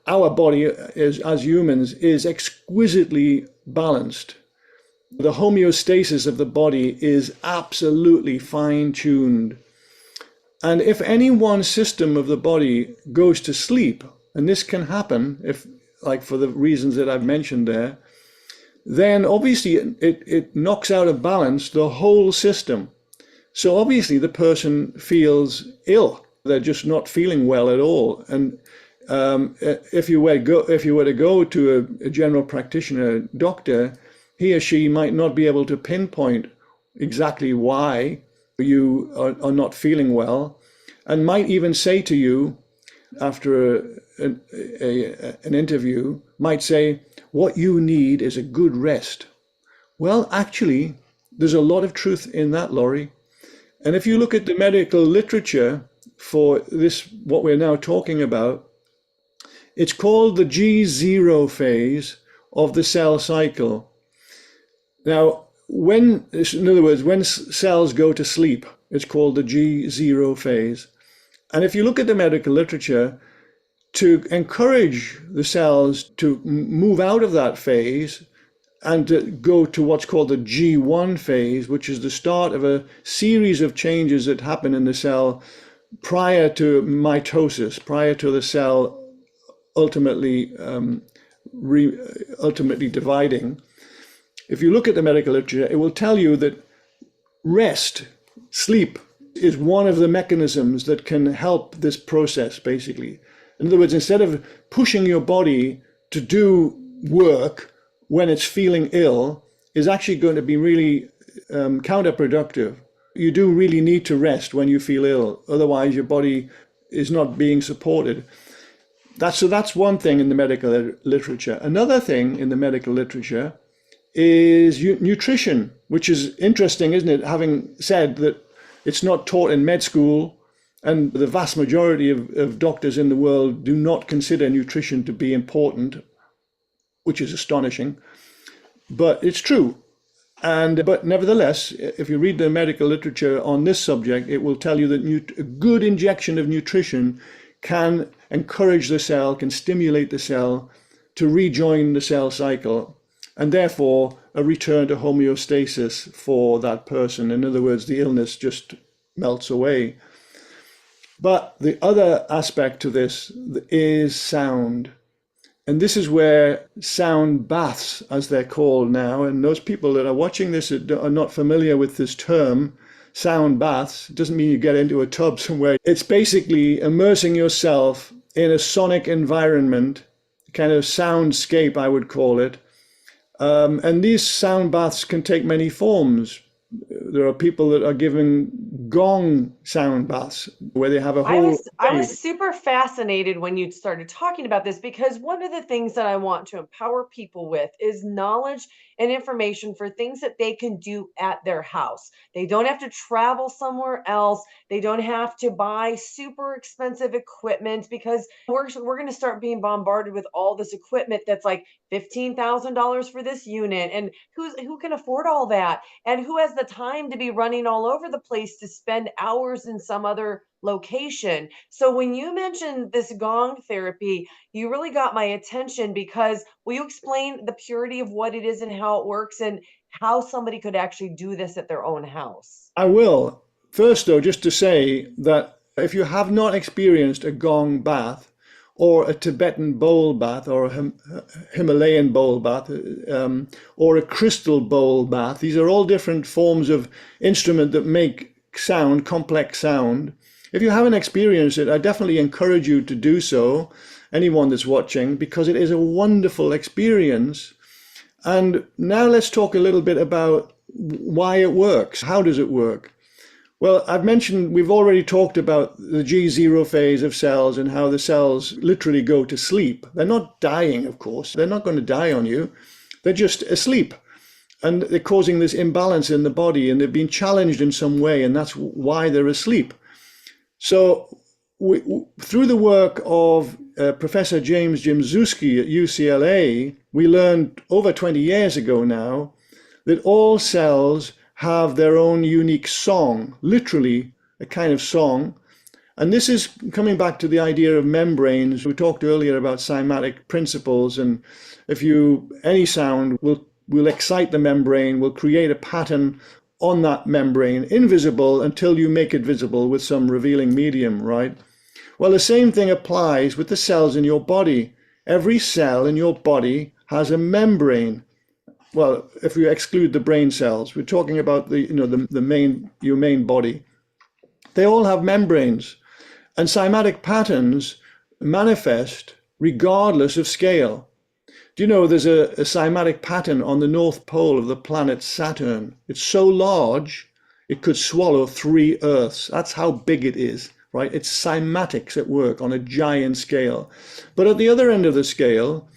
our body as humans, is exquisitely balanced. The homeostasis of the body is absolutely fine-tuned. And if any one system of the body goes to sleep, and this can happen if, like for the reasons that I've mentioned there, then obviously it knocks out of balance the whole system. So obviously the person feels ill. They're just not feeling well at all. And if you were to go to a general practitioner doctor, he or she might not be able to pinpoint exactly why you are not feeling well, and might even say to you after an interview, might say, what you need is a good rest. Well, actually, there's a lot of truth in that, Laurie. And if you look at the medical literature for this, what we're now talking about, it's called the G0 phase of the cell cycle. Now, in other words, when cells go to sleep, it's called the G0 phase. And if you look at the medical literature, to encourage the cells to move out of that phase and to go to what's called the G1 phase, which is the start of a series of changes that happen in the cell prior to mitosis, prior to the cell ultimately ultimately dividing. If you look at the medical literature, it will tell you that Rest, sleep, is one of the mechanisms that can help this process, basically. In other words, instead of pushing your body to do work when it's feeling ill, is actually going to be really counterproductive. You do really need to rest when you feel ill. Otherwise, your body is not being supported. That's one thing in the medical literature. Another thing in the medical literature is nutrition, which is interesting, isn't it? Having said that it's not taught in med school, and the vast majority of doctors in the world do not consider nutrition to be important, which is astonishing, but it's true. But nevertheless, if you read the medical literature on this subject, it will tell you that a good injection of nutrition can encourage the cell, can stimulate the cell to rejoin the cell cycle, and therefore a return to homeostasis for that person. In other words, the illness just melts away. But the other aspect to this is sound. And this is where sound baths, as they're called now, and those people that are watching this are not familiar with this term, sound baths, it doesn't mean you get into a tub somewhere. It's basically immersing yourself in a sonic environment, kind of soundscape, I would call it. And these sound baths can take many forms. There are people that are giving gong sound baths where they have a whole... I was super fascinated when you started talking about this, because one of the things that I want to empower people with is knowledge and information for things that they can do at their house. They don't have to travel somewhere else. They don't have to buy super expensive equipment, because we're going to start being bombarded with all this equipment that's like $15,000 for this unit. And who can afford all that? And who has the time to be running all over the place to spend hours in some other location? So when you mentioned this gong therapy, you really got my attention, because will you explain the purity of what it is and how it works, and how somebody could actually do this at their own house? I will. First, though, just to say that if you have not experienced a gong bath, or a Tibetan bowl bath, or a Himalayan bowl bath, or a crystal bowl bath, these are all different forms of instrument that make sound, complex sound. If you haven't experienced it, I definitely encourage you to do so, anyone that's watching, because it is a wonderful experience. And now let's talk a little bit about why it works. How does it work? Well, we've already talked about the G0 phase of cells and how the cells literally go to sleep. They're not dying, of course. They're not going to die on you. They're just asleep. And they're causing this imbalance in the body, and they've been challenged in some way, and that's why they're asleep. So through the work of Professor James Jimzewski at UCLA, we learned over 20 years ago now that all cells have their own unique song, literally a kind of song. And this is coming back to the idea of membranes. We talked earlier about cymatic principles, and any sound will excite the membrane, will create a pattern on that membrane, invisible until you make it visible with some revealing medium, right? Well, the same thing applies with the cells in your body. Every cell in your body has a membrane. Well, if you exclude the brain cells, we're talking about your main body. They all have membranes, and cymatic patterns manifest regardless of scale. Do you know there's a cymatic pattern on the North Pole of the planet Saturn? It's so large, it could swallow 3 Earths. That's how big it is, right? It's cymatics at work on a giant scale. But at the other end of the scale,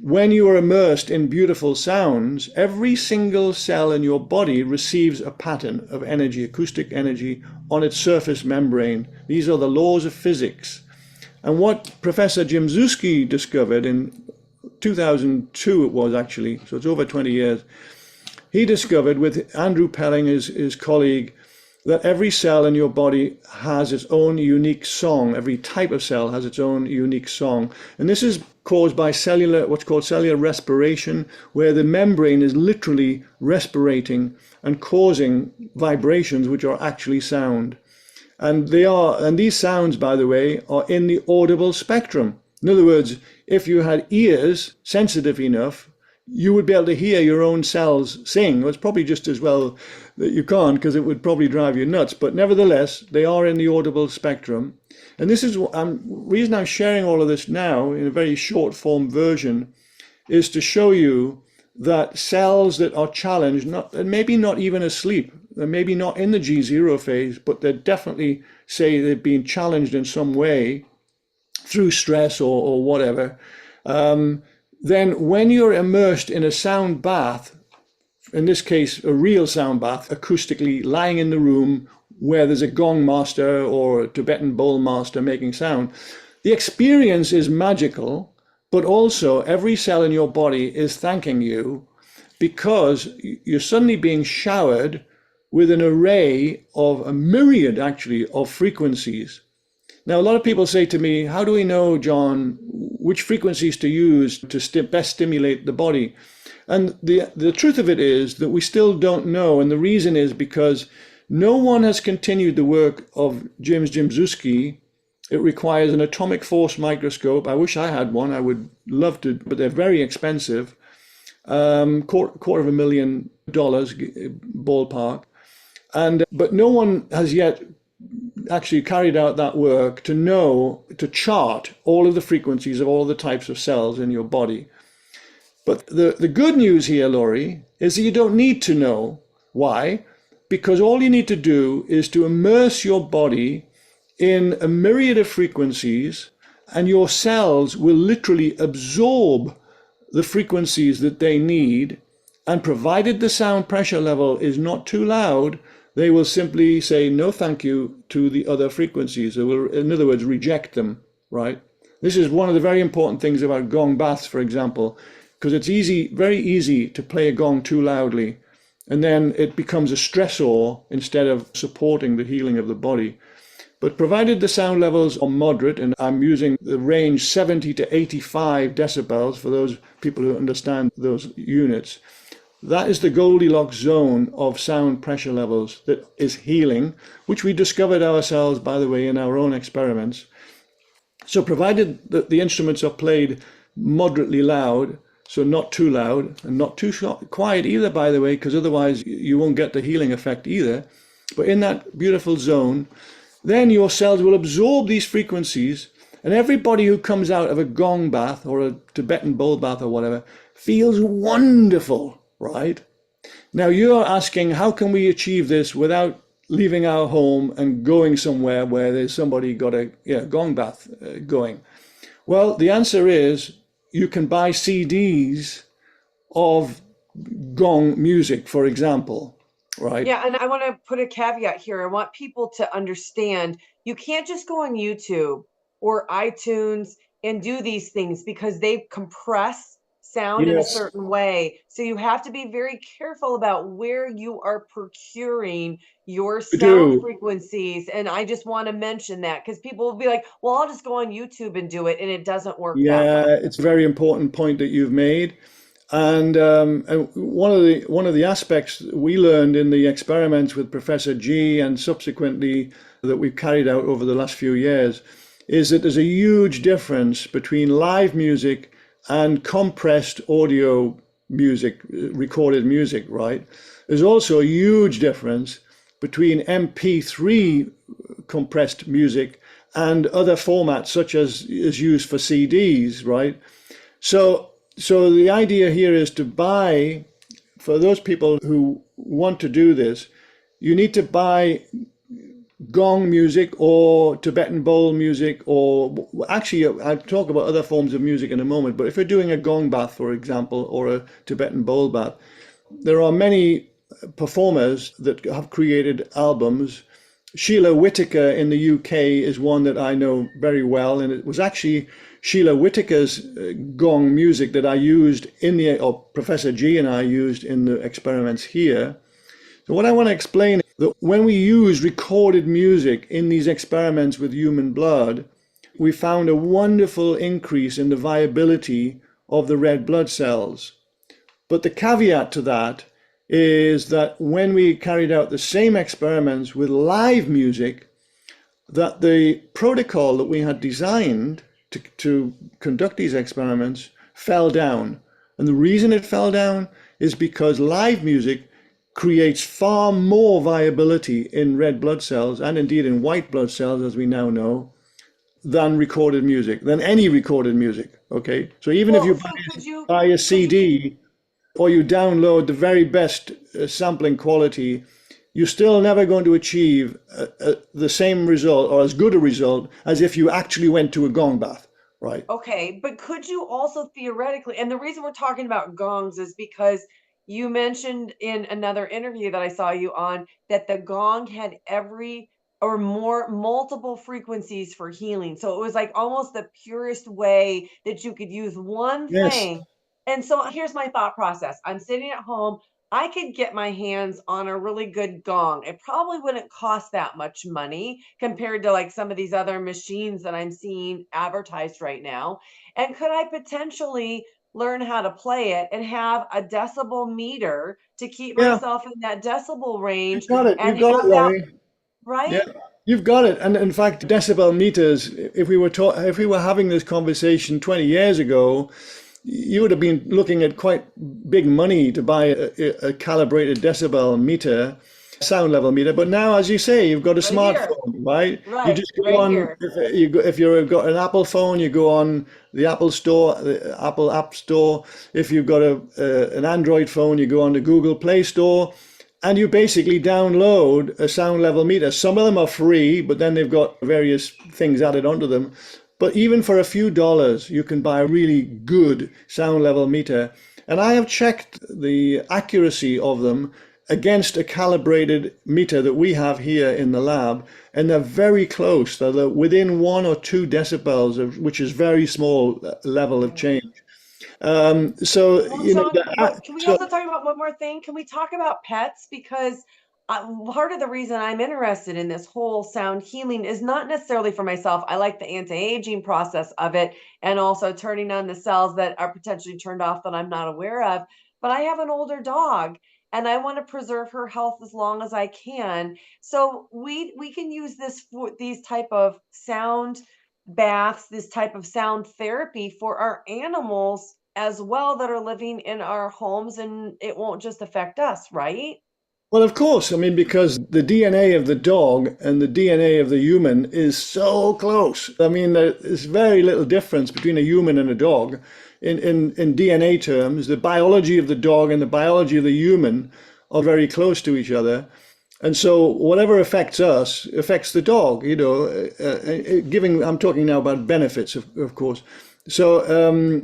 when you are immersed in beautiful sounds, every single cell in your body receives a pattern of energy, acoustic energy, on its surface membrane. These are the laws of physics. And what Professor Jimzewski discovered in 2002 it was actually, so it's over 20 years, he discovered with Andrew Pelling, his colleague, that every cell in your body has its own unique song. Every type of cell has its own unique song. And this is caused by what's called cellular respiration, where the membrane is literally respirating and causing vibrations which are actually sound. And these sounds, by the way, are in the audible spectrum. In other words, if you had ears sensitive enough, you would be able to hear your own cells sing. It's probably just as well that you can't, because it would probably drive you nuts. But nevertheless, they are in the audible spectrum. And this is reason I'm sharing all of this now in a very short form version, is to show you that cells that are challenged, maybe not even asleep, they're maybe not in the G0 phase, but they're definitely, say they've been challenged in some way through stress or whatever, then when you're immersed in a sound bath, in this case, a real sound bath, acoustically lying in the room where there's a gong master or a Tibetan bowl master making sound, the experience is magical, but also every cell in your body is thanking you, because you're suddenly being showered with an array of a myriad, actually, of frequencies. Now, a lot of people say to me, how do we know, John, which frequencies to use to best stimulate the body? And the truth of it is that we still don't know. And the reason is because no one has continued the work of James Jimzewski. It requires an atomic force microscope. I wish I had one. I would love to, but they're very expensive. $250,000 ballpark. But no one has yet actually carried out that work to chart all of the frequencies of all the types of cells in your body. But the good news here, Laurie, is that you don't need to know. Why? Because all you need to do is to immerse your body in a myriad of frequencies, and your cells will literally absorb the frequencies that they need. And provided the sound pressure level is not too loud, they will simply say no thank you to the other frequencies. They will, in other words, reject them, right? This is one of the very important things about gong baths, for example, because it's very easy to play a gong too loudly, and then it becomes a stressor instead of supporting the healing of the body. But provided the sound levels are moderate, and I'm using the range 70 to 85 decibels for those people who understand those units, that is the Goldilocks zone of sound pressure levels that is healing, which we discovered ourselves, by the way, in our own experiments. So provided that the instruments are played moderately loud, so not too loud and not too quiet either, by the way, because otherwise you won't get the healing effect either, but in that beautiful zone, then your cells will absorb these frequencies, and everybody who comes out of a gong bath or a Tibetan bowl bath or whatever feels wonderful, right? Now you're asking, how can we achieve this without leaving our home and going somewhere where there's somebody got a gong bath going? Well, the answer is you can buy CDs of gong music, for example, right? Yeah, and I want to put a caveat here. I want people to understand you can't just go on YouTube or iTunes and do these things, because they compress sound in a Yes. certain way. So you have to be very careful about where you are procuring your We sound do. frequencies. And I just want to mention that, because people will be like, well, I'll just go on YouTube and do it. And it doesn't work that way. Yeah, it's a very important point that you've made. And one of the aspects we learned in the experiments with Professor G and subsequently that we've carried out over the last few years is that there's a huge difference between live music and compressed audio music, recorded music, right? There's also a huge difference between MP3 compressed music and other formats such as is used for CDs, right? So the idea here is to buy, for those people who want to do this, you need to buy gong music or Tibetan bowl music, or actually I'll talk about other forms of music in a moment, but if you're doing a gong bath, for example, or a Tibetan bowl bath, there are many performers that have created albums. Sheila Whitaker in the UK is one that I know very well, and it was actually Sheila Whitaker's gong music that I used or Professor G and I used in the experiments here. So what I want to explain is that when we use recorded music in these experiments with human blood, we found a wonderful increase in the viability of the red blood cells. But the caveat to that is that when we carried out the same experiments with live music, that the protocol that we had designed to conduct these experiments fell down. And the reason it fell down is because live music creates far more viability in red blood cells, and indeed in white blood cells, as we now know, than recorded music, than any recorded music. Okay, so even if you Well, so buy a could you give CD or you download the very best sampling quality, you're still never going to achieve the same result or as good a result as if you actually went to a gong bath, right? Okay, but could you also theoretically, and the reason we're talking about gongs is because you mentioned in another interview that I saw you on that the gong had every or more multiple frequencies for healing. So it was like almost the purest way that you could use one Yes. thing. And so here's my thought process. I'm sitting at home. I could get my hands on a really good gong. It probably wouldn't cost that much money compared to like some of these other machines that I'm seeing advertised right now. And could I potentially learn how to play it and have a decibel meter to keep Yeah, myself in that decibel range you've got it. and You've got it, have that Laurie. Yeah, right? you've got it. And in fact, decibel meters, if we were having this conversation 20 years ago, you would have been looking at quite big money to buy a calibrated decibel meter, sound level meter. But now, as you say, you've got a Right here. smartphone, right? You Right, just go right on, here. if you've got an Apple phone, you go on the Apple Store, the Apple App Store. If you've got an Android phone, you go on the Google Play Store. And you basically download a sound level meter. Some of them are free, but then they've got various things added onto them. But even for a few dollars, you can buy a really good sound level meter. And I have checked the accuracy of them against a calibrated meter that we have here in the lab, and they're very close. They're within 1 or 2 decibels, which is very small level of Yeah. change. So, Well, John, but can we so also talk about one more thing? Can we talk about pets? Because part of the reason I'm interested in this whole sound healing is not necessarily for myself. I like the anti-aging process of it and also turning on the cells that are potentially turned off that I'm not aware of. But I have an older dog and I want to preserve her health as long as I can. So we can use this for these type of sound baths, this type of sound therapy for our animals as well that are living in our homes, and it won't just affect us, right? well, of course. I mean, because the DNA of the dog and the DNA of the human is so close. I mean, there's very little difference between a human and a dog in DNA terms. The biology of the dog and the biology of the human are very close to each other. And so whatever affects us affects the dog, I'm talking now about benefits, of course. So,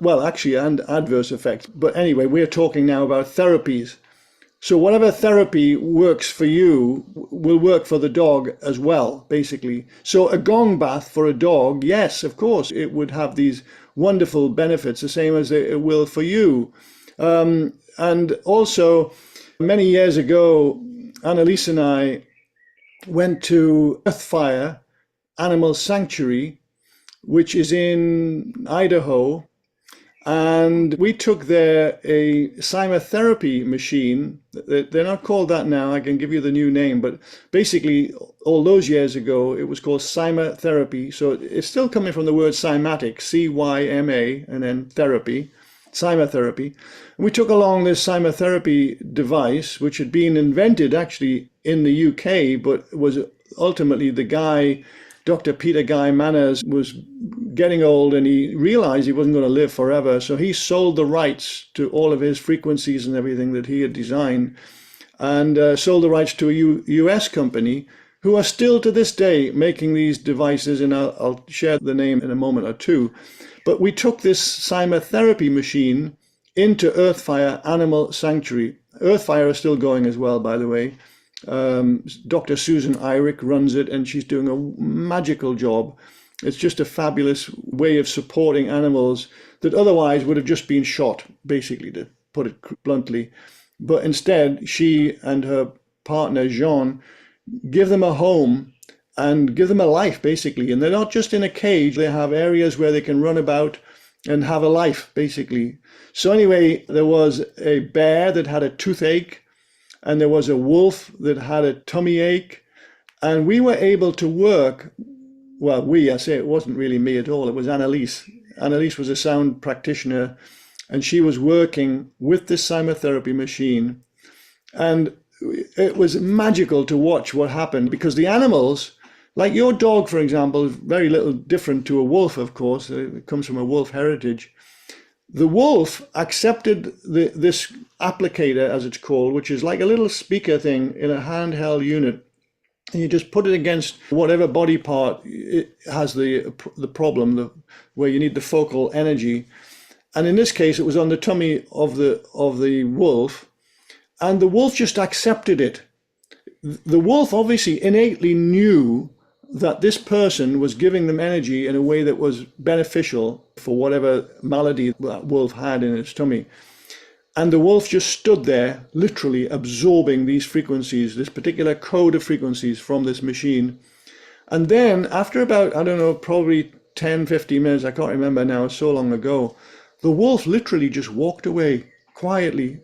well, actually, and adverse effects. But anyway, we're talking now about therapies. So whatever therapy works for you will work for the dog as well, basically. So a gong bath for a dog, yes, of course, it would have these wonderful benefits, the same as it will for you. And also, many years ago, Annalise and I went to Earthfire Animal Sanctuary, which is in Idaho, and we took there a cymotherapy machine. They're not called that now. I can give you the new name, but basically, all those years ago, it was called cymotherapy. So it's still coming from the word Cymatics, C-Y-M-A, and then therapy, cymotherapy. And we took along this cymotherapy device, which had been invented actually in the UK, but was ultimately the guy, Dr. Peter Guy Manners, was getting old and he realized he wasn't going to live forever. So he sold the rights to all of his frequencies and everything that he had designed, and sold the rights to a US company who are still to this day making these devices. And I'll share the name in a moment or two. But we took this cymotherapy machine into Earthfire Animal Sanctuary. Earthfire is still going as well, by the way. Dr. Susan Eyrich runs it, and she's doing a magical job. It's just a fabulous way of supporting animals that otherwise would have just been shot, basically, to put it bluntly. But instead, she and her partner, Jean, give them a home and give them a life, basically. And they're not just in a cage, they have areas where they can run about and have a life, basically. So anyway, there was a bear that had a toothache, and there was a wolf that had a tummy ache, and we were able to work. Well, I say it wasn't really me at all. It was Annalise. Annalise was a sound practitioner, and she was working with this cymotherapy machine. And it was magical to watch what happened, because the animals, like your dog, for example, is very little different to a wolf, of course. It comes from a wolf heritage. The wolf accepted this applicator, as it's called, which is like a little speaker thing in a handheld unit. And you just put it against whatever body part it has the problem, where you need the focal energy. And in this case, it was on the tummy of the wolf. And the wolf just accepted it. The wolf obviously innately knew that this person was giving them energy in a way that was beneficial for whatever malady that wolf had in its tummy. And the wolf just stood there, literally absorbing these frequencies, this particular code of frequencies from this machine. And then after about, I don't know, probably 10, 15 minutes, I can't remember now, so long ago, the wolf literally just walked away quietly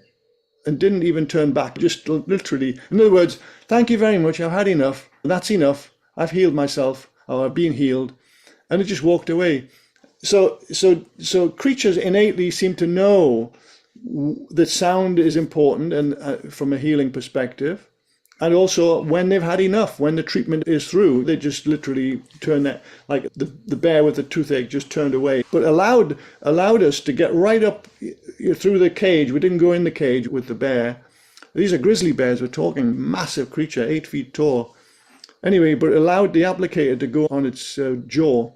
and didn't even turn back, just literally. In other words, thank you very much, I've had enough, that's enough, I've healed myself, or I've been healed, and it just walked away. So creatures innately seem to know that sound is important, and from a healing perspective, and also when they've had enough, when the treatment is through, they just literally turn that, like the bear with the toothache just turned away, but allowed us to get right up through the cage. We didn't go in the cage with the bear. These are grizzly bears we're talking, massive creature, 8 feet tall. Anyway, but allowed the applicator to go on its jaw,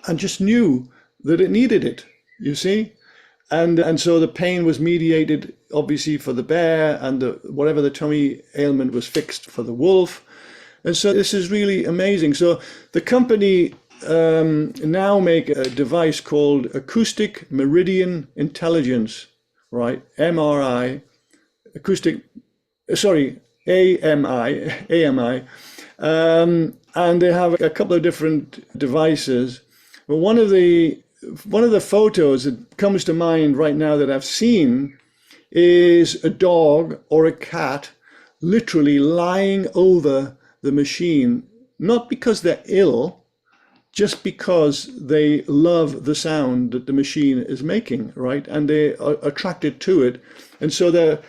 and just knew that it needed it, you see? And so the pain was mediated, obviously, for the bear, and whatever the tummy ailment was fixed for the wolf. And so this is really amazing. So the company now make a device called Acoustic Meridian Intelligence, right? MRI, AMI. And they have a couple of different devices. But one of the photos that comes to mind right now that I've seen is a dog or a cat literally lying over the machine, not because they're ill, just because they love the sound that the machine is making, right? And they are attracted to it. And so they're,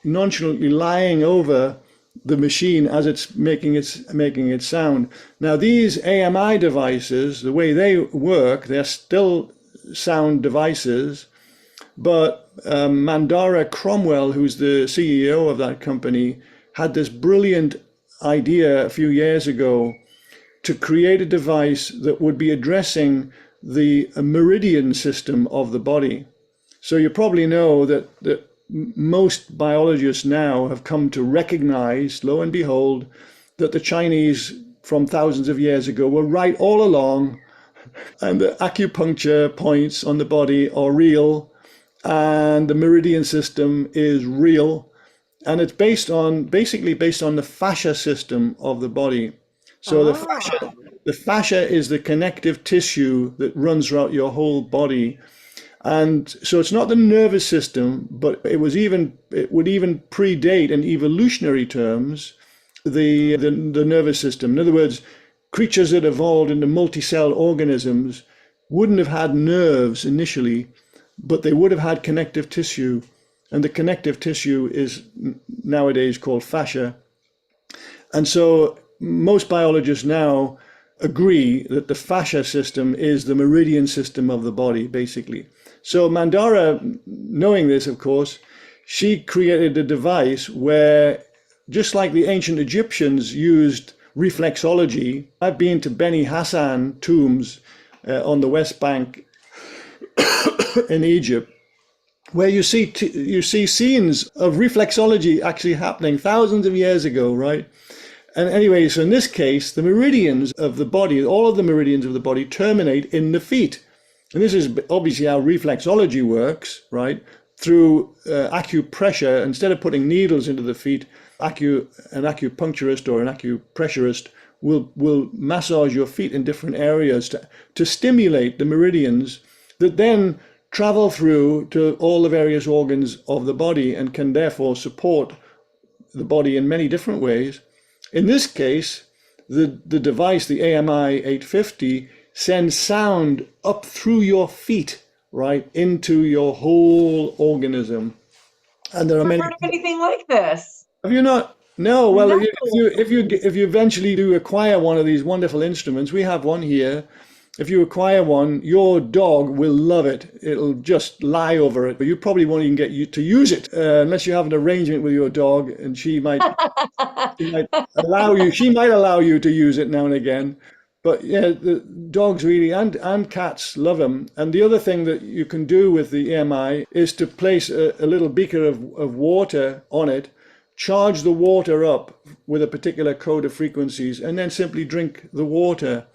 nonchalantly lying over the machine as it's making its sound. Now these AMI devices, the way they work, they're still sound devices, but Mandara Cromwell, who's the CEO of that company, had this brilliant idea a few years ago to create a device that would be addressing the meridian system of the body. So you probably know that most biologists now have come to recognize, lo and behold, that the Chinese from thousands of years ago were right all along, and the acupuncture points on the body are real, and the meridian system is real, and it's basically based on the fascia system of the body. So the fascia is the connective tissue that runs throughout your whole body. And so it's not the nervous system, but it would even predate in evolutionary terms the nervous system. In other words, creatures that evolved into multi-cell organisms wouldn't have had nerves initially, but they would have had connective tissue. And the connective tissue is nowadays called fascia. And so most biologists now agree that the fascia system is the meridian system of the body, basically. So Mandara, knowing this, of course, she created a device where, just like the ancient Egyptians used reflexology, I've been to Beni Hassan tombs on the West Bank in Egypt, where you see scenes of reflexology actually happening thousands of years ago, right? And anyway, so in this case, the meridians of the body, all of the meridians of the body terminate in the feet. And this is obviously how reflexology works, right? Through acupressure, instead of putting needles into the feet, an acupuncturist or an acupressurist will massage your feet in different areas to stimulate the meridians that then travel through to all the various organs of the body and can therefore support the body in many different ways. In this case, the device, the AMI 850, sends sound up through your feet, right, into your whole organism. And there are Never many. heard of anything like this. Have you not? No. Well, No. if you eventually do acquire one of these wonderful instruments, we have one here. If you acquire one, your dog will love it. It'll just lie over it, but you probably won't even get you to use it unless you have an arrangement with your dog, and she might allow you. She might allow you to use it now and again. But yeah, the dogs really and cats love them. And the other thing that you can do with the EMI is to place a little beaker of water on it, charge the water up with a particular code of frequencies, and then simply drink the water.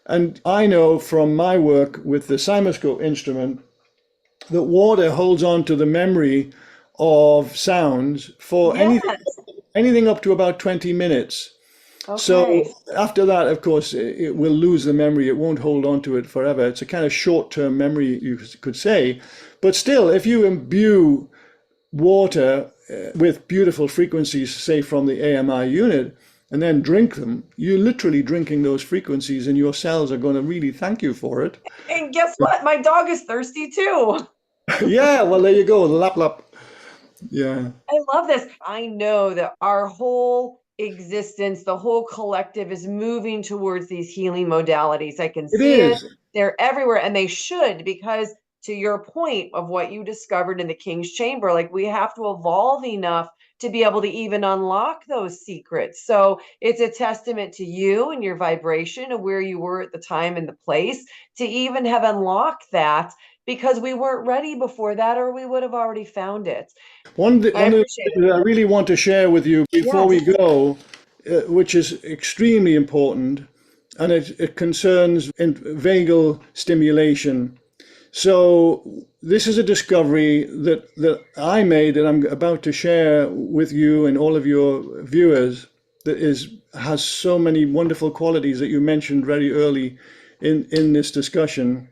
And I know from my work with the Cymascope instrument that water holds on to the memory of sounds for Yes. anything up to about 20 minutes. So Okay. after that, of course, it will lose the memory. It won't hold on to it forever. It's a kind of short-term memory, you could say. But still, if you imbue water with beautiful frequencies, say from the AMI unit, and then drink them, you're literally drinking those frequencies, and your cells are going to really thank you for it. And guess what? My dog is thirsty too. Yeah, well, there you go, lap lap. Yeah, I love this. I know that our whole existence, the whole collective is moving towards these healing modalities. I can it see it. is. They're everywhere, and they should, because to your point of what you discovered in the King's Chamber, like we have to evolve enough to be able to even unlock those secrets. So it's a testament to you and your vibration and where you were at the time and the place to even have unlocked that, because we weren't ready before that, or we would have already found it. I One of the appreciate things that I really want to share with you it. before we Yes. go, which is extremely important, and it concerns vagal stimulation. So this is a discovery that I made, and I'm about to share with you and all of your viewers, that has so many wonderful qualities that you mentioned very early in this discussion.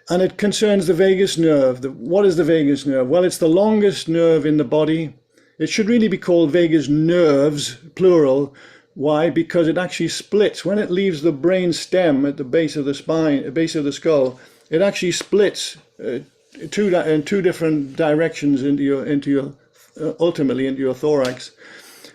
And it concerns the vagus nerve. What is the vagus nerve? Well, it's the longest nerve in the body. It should really be called vagus nerves, plural. Why? Because it actually splits. When it leaves the brain stem at the base of the spine, base of the skull, it actually splits in two different directions ultimately into your thorax.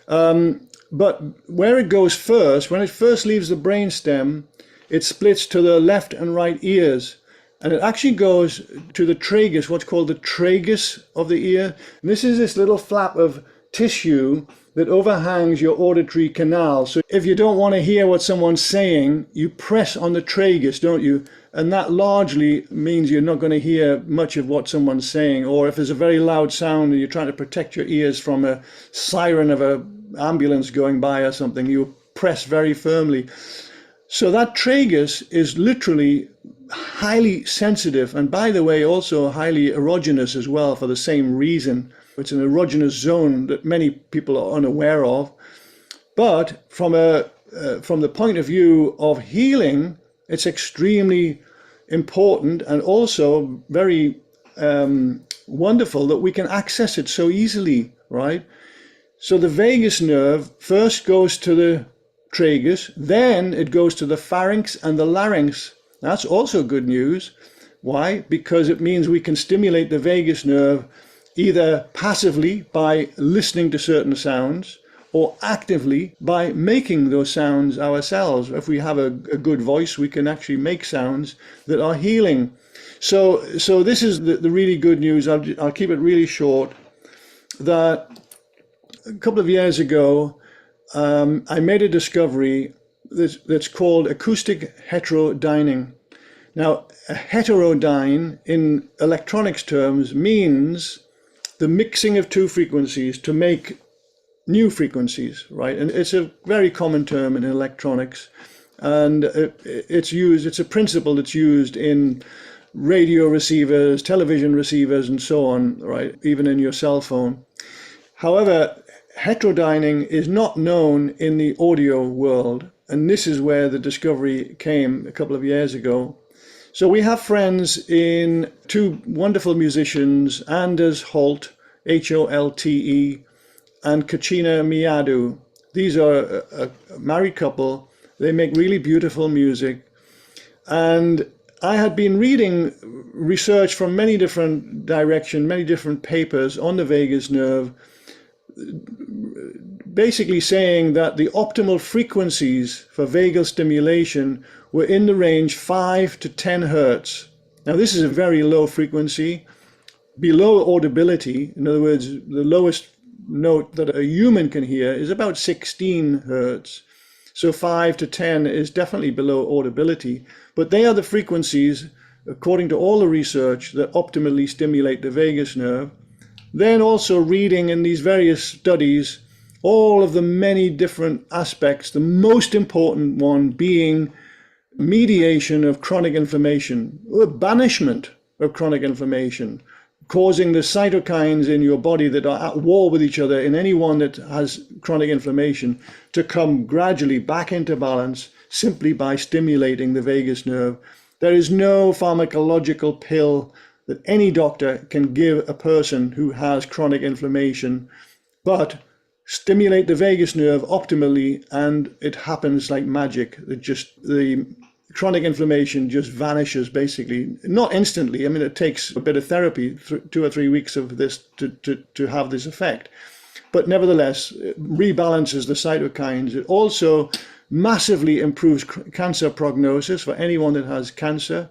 But where it goes first, when it first leaves the brain stem, it splits to the left and right ears. And it actually goes to the tragus, what's called the tragus of the ear. And this is this little flap of tissue that overhangs your auditory canal. So if you don't want to hear what someone's saying, you press on the tragus, don't you? And that largely means you're not going to hear much of what someone's saying. Or if there's a very loud sound and you're trying to protect your ears from a siren of an ambulance going by or something, you press very firmly. So that tragus is literally highly sensitive, and by the way, also highly erogenous as well, for the same reason. It's an erogenous zone that many people are unaware of. But from the point of view of healing, it's extremely important, and also very wonderful that we can access it so easily, right? So the vagus nerve first goes to the tragus, then it goes to the pharynx and the larynx. That's also good news. Why? Because it means we can stimulate the vagus nerve either passively by listening to certain sounds, or actively by making those sounds ourselves. If we have a good voice, we can actually make sounds that are healing. So this is the really good news. I'll keep it really short. That a couple of years ago, I made a discovery that's called acoustic heterodyning. Now, a heterodyne in electronics terms means the mixing of two frequencies to make new frequencies, right? And it's a very common term in electronics, and it's a principle that's used in radio receivers, television receivers, and so on, right? Even in your cell phone. However, heterodyning is not known in the audio world, and this is where the discovery came a couple of years ago. So we have friends in two wonderful musicians, Anders Holt, Holte, and Kachina Miadu. These are a married couple. They make really beautiful music. And I had been reading research from many different directions, many different papers on the vagus nerve, basically saying that the optimal frequencies for vagal stimulation were in the range 5 to 10 hertz. Now, this is a very low frequency, below audibility. In other words, the lowest note that a human can hear is about 16 hertz. So 5 to 10 is definitely below audibility. But they are the frequencies, according to all the research, that optimally stimulate the vagus nerve. Then also reading in these various studies all of the many different aspects, the most important one being mediation of chronic inflammation, or banishment of chronic inflammation, causing the cytokines in your body that are at war with each other in anyone that has chronic inflammation to come gradually back into balance simply by stimulating the vagus nerve. There is no pharmacological pill that any doctor can give a person who has chronic inflammation, but stimulate the vagus nerve optimally and it happens like magic. The chronic inflammation just vanishes, basically, not instantly. I mean, it takes a bit of therapy, 2 or 3 weeks of this to have this effect. But nevertheless, it rebalances the cytokines. It also massively improves cancer prognosis for anyone that has cancer.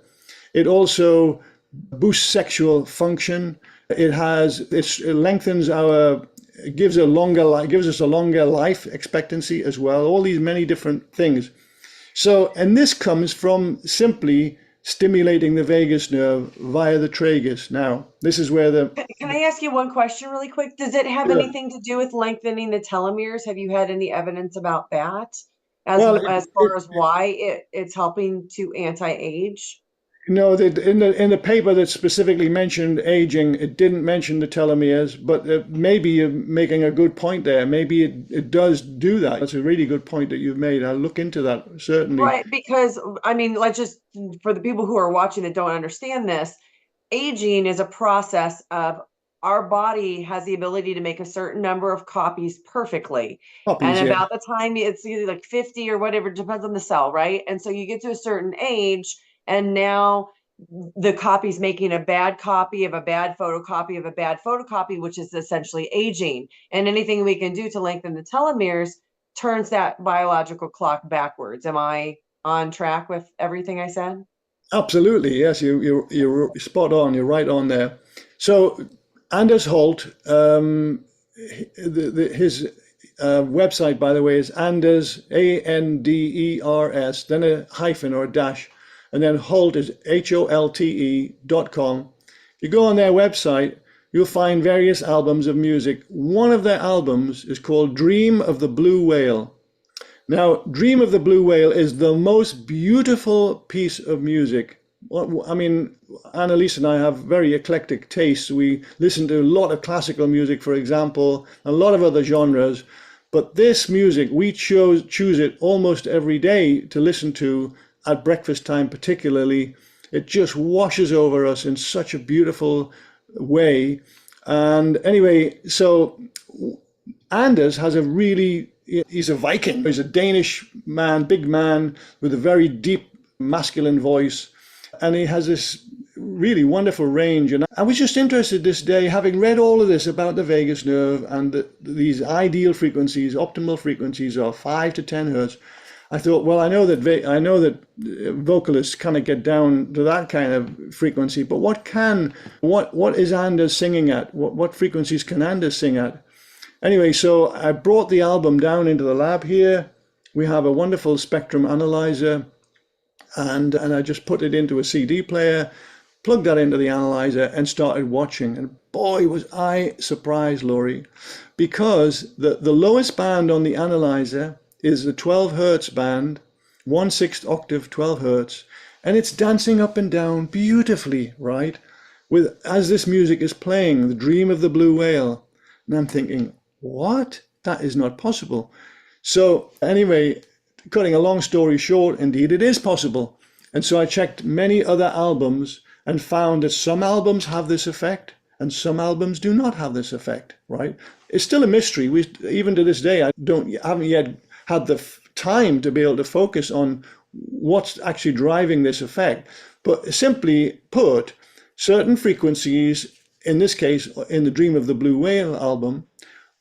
It also boosts sexual function. It lengthens gives us a longer life expectancy as well. All these many different things. So, and this comes from simply stimulating the vagus nerve via the tragus. Now, this is where Can I ask you one question really quick? Does it have anything to do with lengthening the telomeres? Have you had any evidence about that as far as why it's helping to anti-age? No, in the paper that specifically mentioned aging, it didn't mention the telomeres, but maybe you're making a good point there. Maybe it does do that. That's a really good point that you've made. I'll look into that, certainly. Right, because, I mean, let's just, for the people who are watching that don't understand this, aging is a process of our body has the ability to make a certain number of copies perfectly. And about the time it's either like 50 or whatever, depends on the cell, right? And so you get to a certain age, and now the copy's making a bad copy of a bad photocopy of a bad photocopy, which is essentially aging. And anything we can do to lengthen the telomeres turns that biological clock backwards. Am I on track with everything I said? Absolutely, yes. You're spot on. You're right on there. So Anders Holt, his website, by the way, is Anders, Anders, then a hyphen or a dash, and then Holt is HOLTE.com. If you go on their website, you'll find various albums of music. One of their albums is called Dream of the Blue Whale. Now, Dream of the Blue Whale is the most beautiful piece of music. I mean, Annalise and I have very eclectic tastes. We listen to a lot of classical music, for example, a lot of other genres. But this music, we choose it almost every day to listen to at breakfast time particularly. It just washes over us in such a beautiful way. And anyway, so Anders has he's a Viking. He's a Danish man, big man with a very deep masculine voice. And he has this really wonderful range. And I was just interested this day, having read all of this about the vagus nerve and these ideal frequencies, optimal frequencies are 5 to 10 hertz. I thought, well, I know that vocalists kind of get down to that kind of frequency, but what is Anders singing at? What frequencies can Anders sing at? Anyway, so I brought the album down into the lab here. We have a wonderful spectrum analyzer, and I just put it into a CD player, plugged that into the analyzer, and started watching. And boy, was I surprised, Laurie, because the lowest band on the analyzer is the 12 hertz band, 1/6 octave, 12 hertz, and it's dancing up and down beautifully, right? As this music is playing, The Dream of the Blue Whale. And I'm thinking, what? That is not possible. So anyway, cutting a long story short, indeed it is possible. And so I checked many other albums and found that some albums have this effect and some albums do not have this effect, right? It's still a mystery. Even to this day, I haven't yet had the time to be able to focus on what's actually driving this effect. But simply put, certain frequencies, in this case, in the Dream of the Blue Whale album,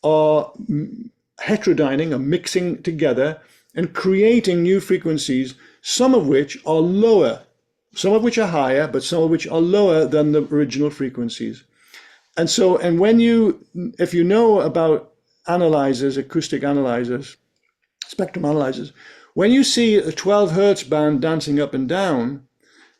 are heterodyning, are mixing together and creating new frequencies, some of which are lower, some of which are higher, but some of which are lower than the original frequencies. And so, and when you, if you know about analyzers, acoustic analyzers, spectrum analyzers, when you see a 12 hertz band dancing up and down,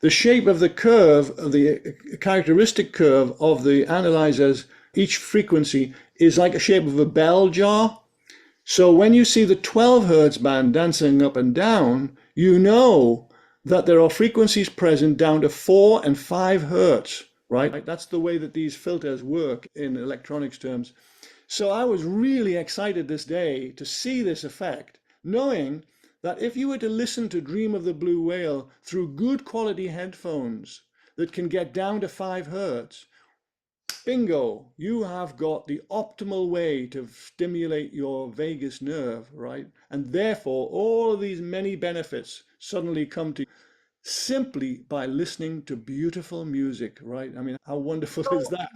the shape of the curve, of the characteristic curve of the analyzers, each frequency is like a shape of a bell jar. So when you see the 12 hertz band dancing up and down, you know that there are frequencies present down to 4 and 5 hertz, right? That's the way that these filters work in electronics terms. So I was really excited this day to see this effect, knowing that if you were to listen to Dream of the Blue Whale through good quality headphones that can get down to 5 hertz, bingo, you have got the optimal way to stimulate your vagus nerve, right? And therefore, all of these many benefits suddenly come to you simply by listening to beautiful music, right? I mean, how wonderful is So that?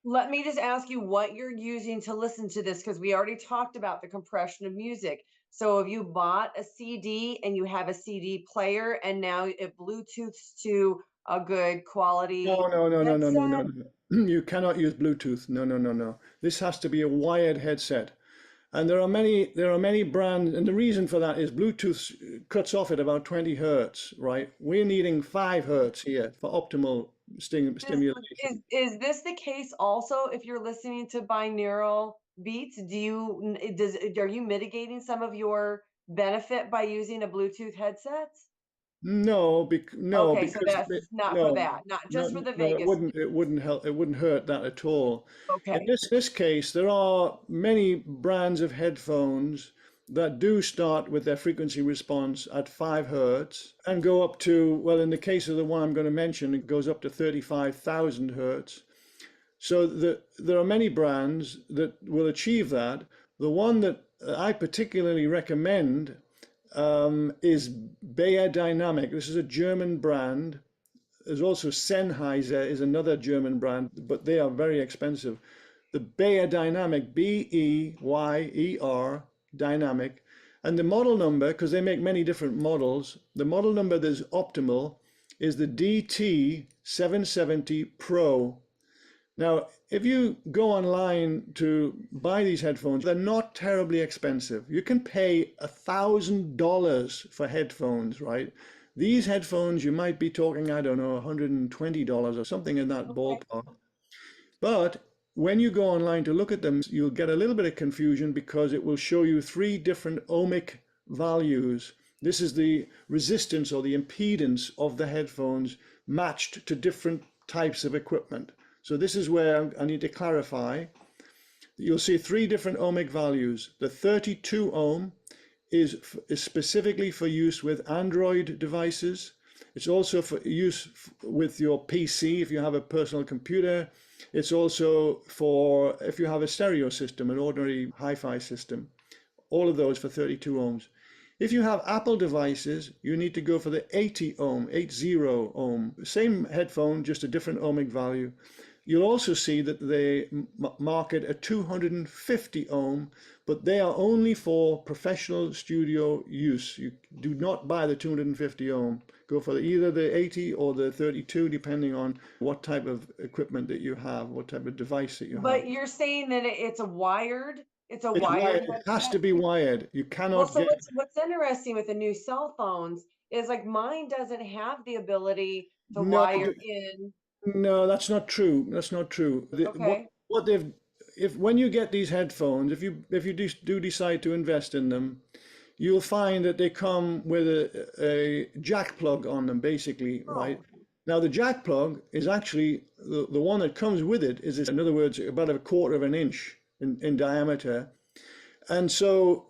let me just ask you what you're using to listen to this, because we already talked about the compression of music. So if you bought a CD and you have a CD player and now it Bluetooths to a good No, quality no, no, no, no, no, no, headset? no. You cannot use Bluetooth. No, no, no, no. This has to be a wired headset. And there are many brands, and the reason for that is Bluetooth cuts off at about 20 hertz, right? We're needing 5 hertz here for optimal Is, stimulation. is this the case also if you're listening to binaural beats? Are you mitigating some of your benefit by using a Bluetooth headset? No, no, Okay, so because that's not for no, that, not just for no, the no, it Vegas. wouldn't. It wouldn't help. It wouldn't hurt that at all. In Okay. this case, there are many brands of headphones that do start with their frequency response at 5 hertz and go up to, well, in the case of the one I'm going to mention, it goes up to 35,000 hertz. So there are many brands that will achieve that. The one that I particularly recommend is Bayer Dynamic. This is a German brand. There's also Sennheiser is another German brand, but they are very expensive. The Bayer Dynamic, Beyer Dynamic, and the model number, because they make many different models, the model number that's optimal is the DT770 Pro. Now, if you go online to buy these headphones, they're not terribly expensive. You can pay $1,000 for headphones, right? These headphones, you might be talking, I don't know, $120 or something in that Okay. ballpark. But when you go online to look at them, you'll get a little bit of confusion because it will show you 3 different ohmic values. This is the resistance or the impedance of the headphones matched to different types of equipment. So this is where I need to clarify. You'll see 3 different ohmic values. The 32 ohm is specifically for use with Android devices. It's also for use with your PC if you have a personal computer. It's also for if you have a stereo system, an ordinary hi-fi system. All of those for 32 ohms. If you have Apple devices, you need to go for the 80 ohm, 80 ohm. Same headphone, just a different ohmic value. You'll also see that they market a 250 ohm, but they are only for professional studio use. You do not buy the 250 ohm. Go for either the 80 or the 32, depending on what type of equipment that you have, what type of device that you have. But you're saying that it's a It's wired wired. It has to headset? be wired. You Well, cannot so get. what's interesting with the new cell phones is like mine doesn't have the ability to No, wire in. no, that's not true. That's not true. Okay. What they've if when you get these headphones, if you do decide to invest in them, you'll find that they come with a jack plug on them, basically, right? Oh, Now the jack plug is actually the one that comes with it is, in other words, about a quarter of an inch in diameter. And so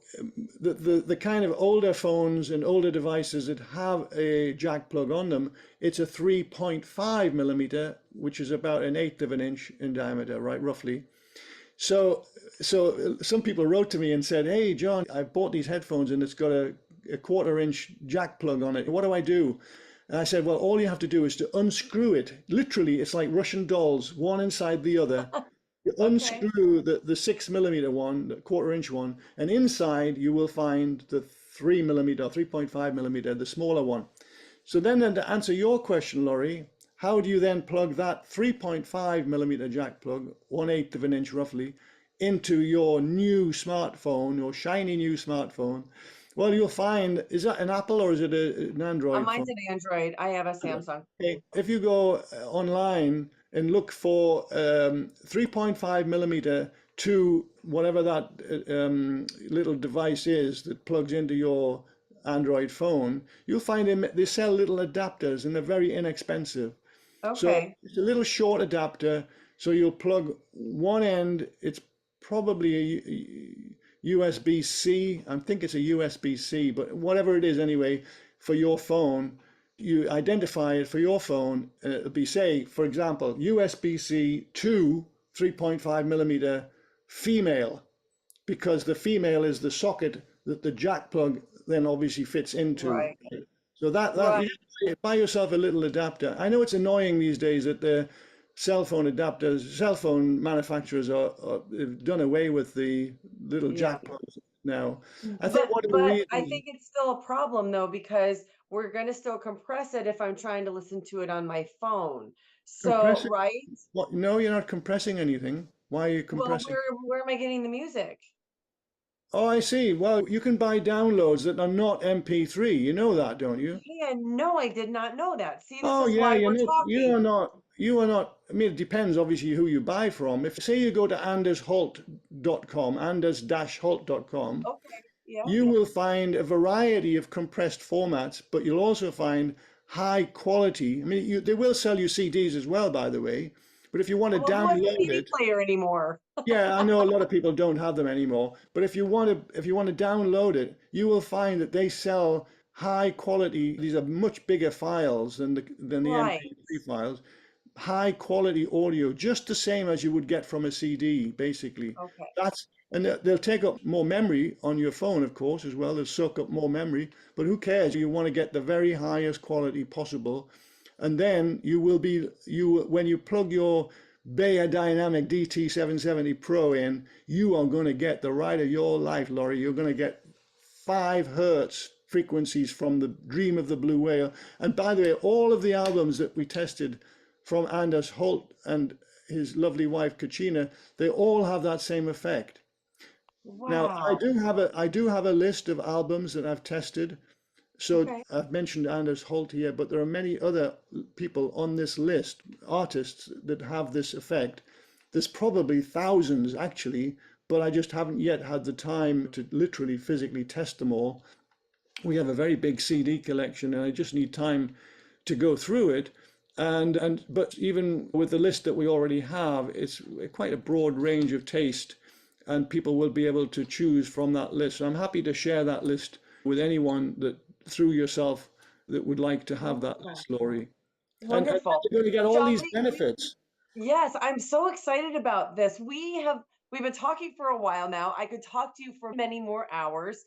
the kind of older phones and older devices that have a jack plug on them, it's a 3.5 millimeter, which is about an eighth of an inch in diameter, right, roughly. So some people wrote to me and said, "Hey, John, I bought these headphones and it's got a quarter inch jack plug on it. What do I do?" And I said, well, all you have to do is to unscrew it. Literally, it's like Russian dolls, one inside the other. You Okay. unscrew the 6 millimeter one, the quarter-inch one, and inside you will find the 3 millimeter, 3.5 millimeter, the smaller one. So then to answer your question, Laurie, how do you then plug that 3.5 millimeter jack plug, 1/8 of an inch roughly, into your new smartphone, your shiny new smartphone? Well, you'll find, is that an Apple or is it an Android phone? Mine's an Android. I have a Samsung. Okay. If you go online and look for 3.5 millimeter to whatever that little device is that plugs into your Android phone, you'll find they sell little adapters and they're very inexpensive. So Okay. it's a little short adapter. So you'll plug one end, it's probably a USB-C. I think it's a USB-C, but whatever it is anyway, for your phone, you identify it for your phone. It'll be, say, for example, USB-C to 3.5 millimeter female, because the female is the socket that the jack plug then obviously fits into. Right. So that Right. you buy yourself a little adapter. I know it's annoying these days that the cell phone adapters, cell phone manufacturers have done away with the little Yeah. jack plugs now. I think But one of the but I reasons think it's still a problem though, because we're going to still compress it if I'm trying to listen to it on my phone. So, compressing, right? what, no, you're not compressing anything. Why are you Well, compressing? where am I getting the music? Oh, I see. Well, you can buy downloads that are not MP3. You know that, don't you? Yeah, no, I did not know that. See, this Oh is yeah, why we're talking. you are not, I mean, it depends obviously who you buy from. If say you go to andersholt.com, anders-holt.com, Okay. Yeah. you will find a variety of compressed formats, but you'll also find high quality. I mean, they will sell you CDs as well, by the way, but if you want to Well, who has a download CD it, player anymore? yeah, I know a lot of people don't have them anymore, but if you want to download it, you will find that they sell high quality. These are much bigger files than the Right. MP3 files. High quality audio, just the same as you would get from a CD, basically. Okay. And they'll take up more memory on your phone, of course, as well. They'll soak up more memory, but who cares? You want to get the very highest quality possible, and then when you plug your Bayer Dynamic DT770 Pro in, you are going to get the ride of your life, Laurie. You're going to get 5 hertz frequencies from the Dream of the Blue Whale. And by the way, all of the albums that we tested from Anders Holt and his lovely wife Kachina, they all have that same effect. Now, Wow. I do have a list of albums that I've tested. So Okay. I've mentioned Anders Holt here, but there are many other people on this list, artists that have this effect. There's probably thousands actually, but I just haven't yet had the time to literally physically test them all. We have a very big CD collection, and I just need time to go through it. But even with the list that we already have, it's quite a broad range of taste, and people will be able to choose from that list. So I'm happy to share that list with anyone that through yourself that would like to have that Wonderful. list, Laurie. And Wonderful. you're going to get all Shall these we benefits. Yes, I'm so excited about this. We've been talking for a while now. I could talk to you for many more hours.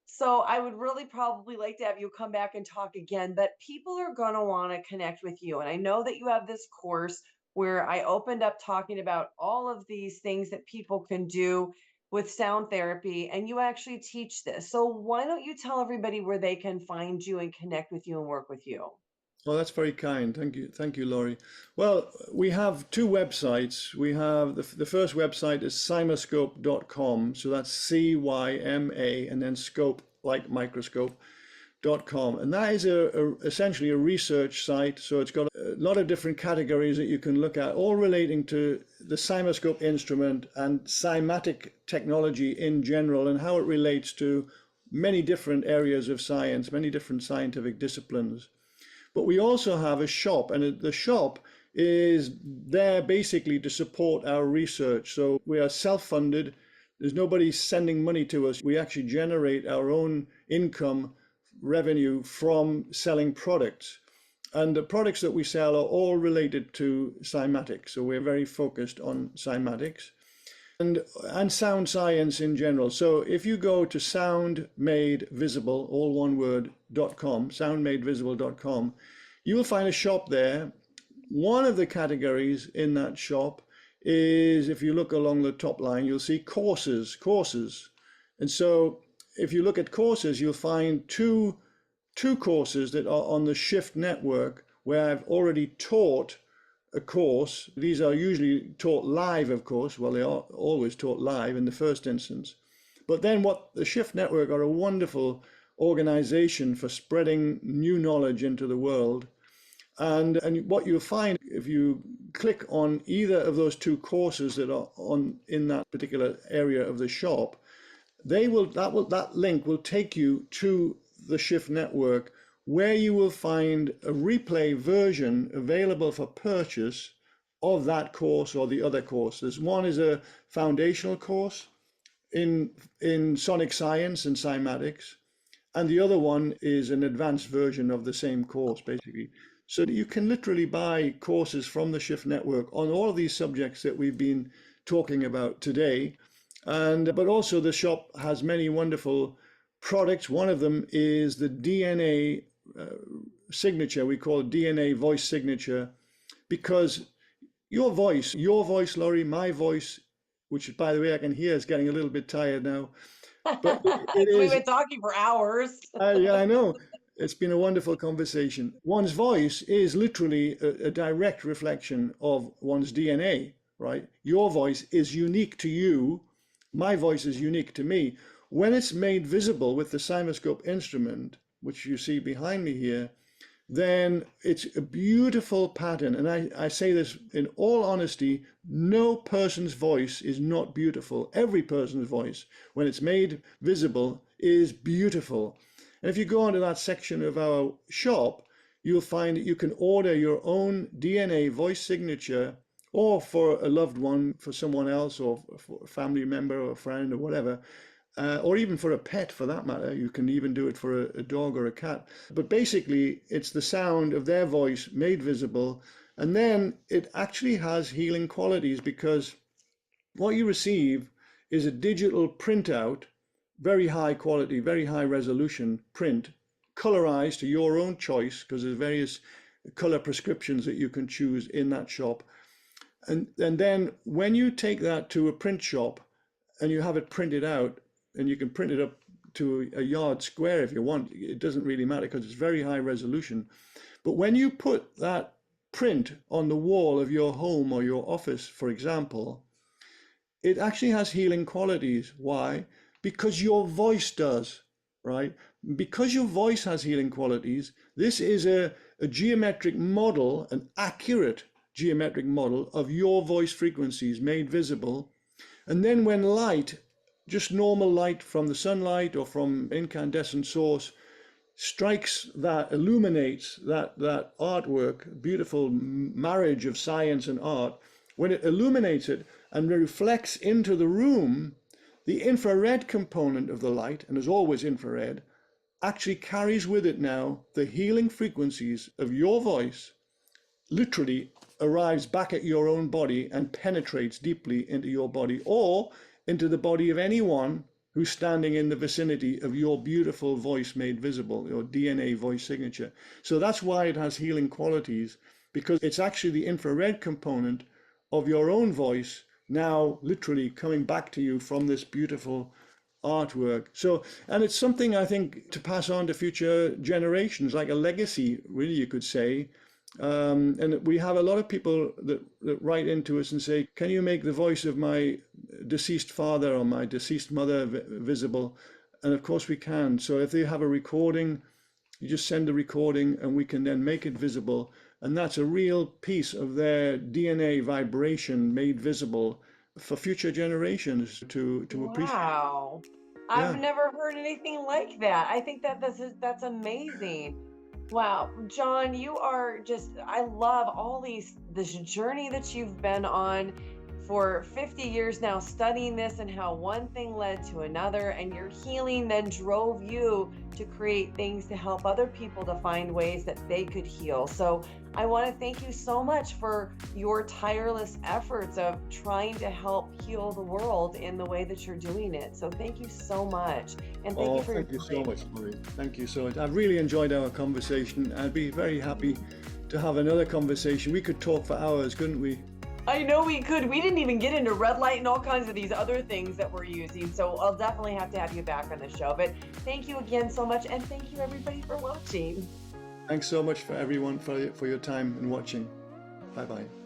So I would really probably like to have you come back and talk again, but people are going to want to connect with you. And I know that you have this course where I opened up talking about all of these things that people can do with sound therapy, and you actually teach this. So why don't you tell everybody where they can find you and connect with you and work with you? Oh, that's very kind. Thank you, Laurie. Well, we have 2 websites. We have the first website is cymascope.com. So that's CYMA and then scope like microscope.com. And that is essentially a research site. So it's got a lot of different categories that you can look at, all relating to the Cymascope instrument and cymatic technology in general and how it relates to many different areas of science, many different scientific disciplines. But we also have a shop, and the shop is there basically to support our research. So we are self-funded. There's nobody sending money to us. We actually generate our own income revenue from selling products. And the products that we sell are all related to cymatics. So we're very focused on cymatics and sound science in general. So if you go to soundmadevisible, all one word, .com, soundmadevisible.com, You will find a shop there. One of the categories in that shop is, if you look along the top line, you'll see courses. And so if you look at courses, you'll find two courses that are on the Shift network where I've already taught a course. These are usually taught live, of course. Well, they are always taught live in the first instance. But then what the Shift network are a wonderful organization for spreading new knowledge into the world. And what you'll find if you click on either of those two courses that are on in that particular area of the shop, that link will take you to the Shift network, where you will find a replay version available for purchase of that course or the other courses. One is a foundational course in sonic science and cymatics, and the other one is an advanced version of the same course, basically. So you can literally buy courses from the Shift network on all of these subjects that we've been talking about today. But also the shop has many wonderful products. One of them is the DNA signature. We call it DNA voice signature, because your voice, Laurie, my voice, which by the way I can hear is getting a little bit tired now, but it We've is. been talking for hours. Yeah, I know. It's been a wonderful conversation. One's voice is literally a direct reflection of one's DNA, right? Your voice is unique to you. My voice is unique to me. When it's made visible with the Cymascope instrument, which you see behind me here, then it's a beautiful pattern. And I say this in all honesty, no person's voice is not beautiful. Every person's voice, when it's made visible, is beautiful. And if you go onto that section of our shop, you'll find that you can order your own DNA voice signature, or for a loved one, for someone else, or for a family member or a friend or whatever, or even for a pet for that matter. You can even do it for a dog or a cat. But basically, it's the sound of their voice made visible. And then it actually has healing qualities, because what you receive is a digital printout, very high quality, very high resolution print, colorized to your own choice, because there's various color prescriptions that you can choose in that shop. And then when you take that to a print shop and you have it printed out, and you can print it up to a yard square if you want, it doesn't really matter because it's very high resolution. But when you put that print on the wall of your home or your office, for example, it actually has healing qualities. Why? Because your voice does, right? Because your voice has healing qualities, this is a geometric model, an accurate geometric model of your voice frequencies made visible. And then when light, just normal light from the sunlight or from incandescent source, strikes that, illuminates that artwork, beautiful marriage of science and art, when it illuminates it and reflects into the room, the infrared component of the light, and there's always infrared, actually carries with it now the healing frequencies of your voice, literally arrives back at your own body and penetrates deeply into your body, or into the body of anyone who's standing in the vicinity of your beautiful voice made visible, your DNA voice signature. So that's why it has healing qualities, because it's actually the infrared component of your own voice now literally coming back to you from this beautiful artwork. So, and it's something I think to pass on to future generations, like a legacy, really, you could say. And we have a lot of people that write into us and say, can you make the voice of my deceased father or my deceased mother visible? And of course we can. So if they have a recording, you just send the recording and we can then make it visible. And that's a real piece of their DNA vibration made visible for future generations to appreciate. Wow. Yeah. I've never heard anything like that. I think that that's amazing. Wow, John, you are just, I love all this journey that you've been on for 50 years now studying this and how one thing led to another, and your healing then drove you to create things to help other people to find ways that they could heal. So I want to thank you so much for your tireless efforts of trying to help heal the world in the way that you're doing it. So thank you so much. And thank you for thank you so time. much, Laurie. Thank you so much. I've really enjoyed our conversation. I'd be very happy to have another conversation. We could talk for hours, couldn't we? I know we could. We didn't even get into red light and all kinds of these other things that we're using. So I'll definitely have to have you back on the show. But thank you again so much. And thank you everybody for watching. Thanks so much for everyone for your time and watching. Bye-bye.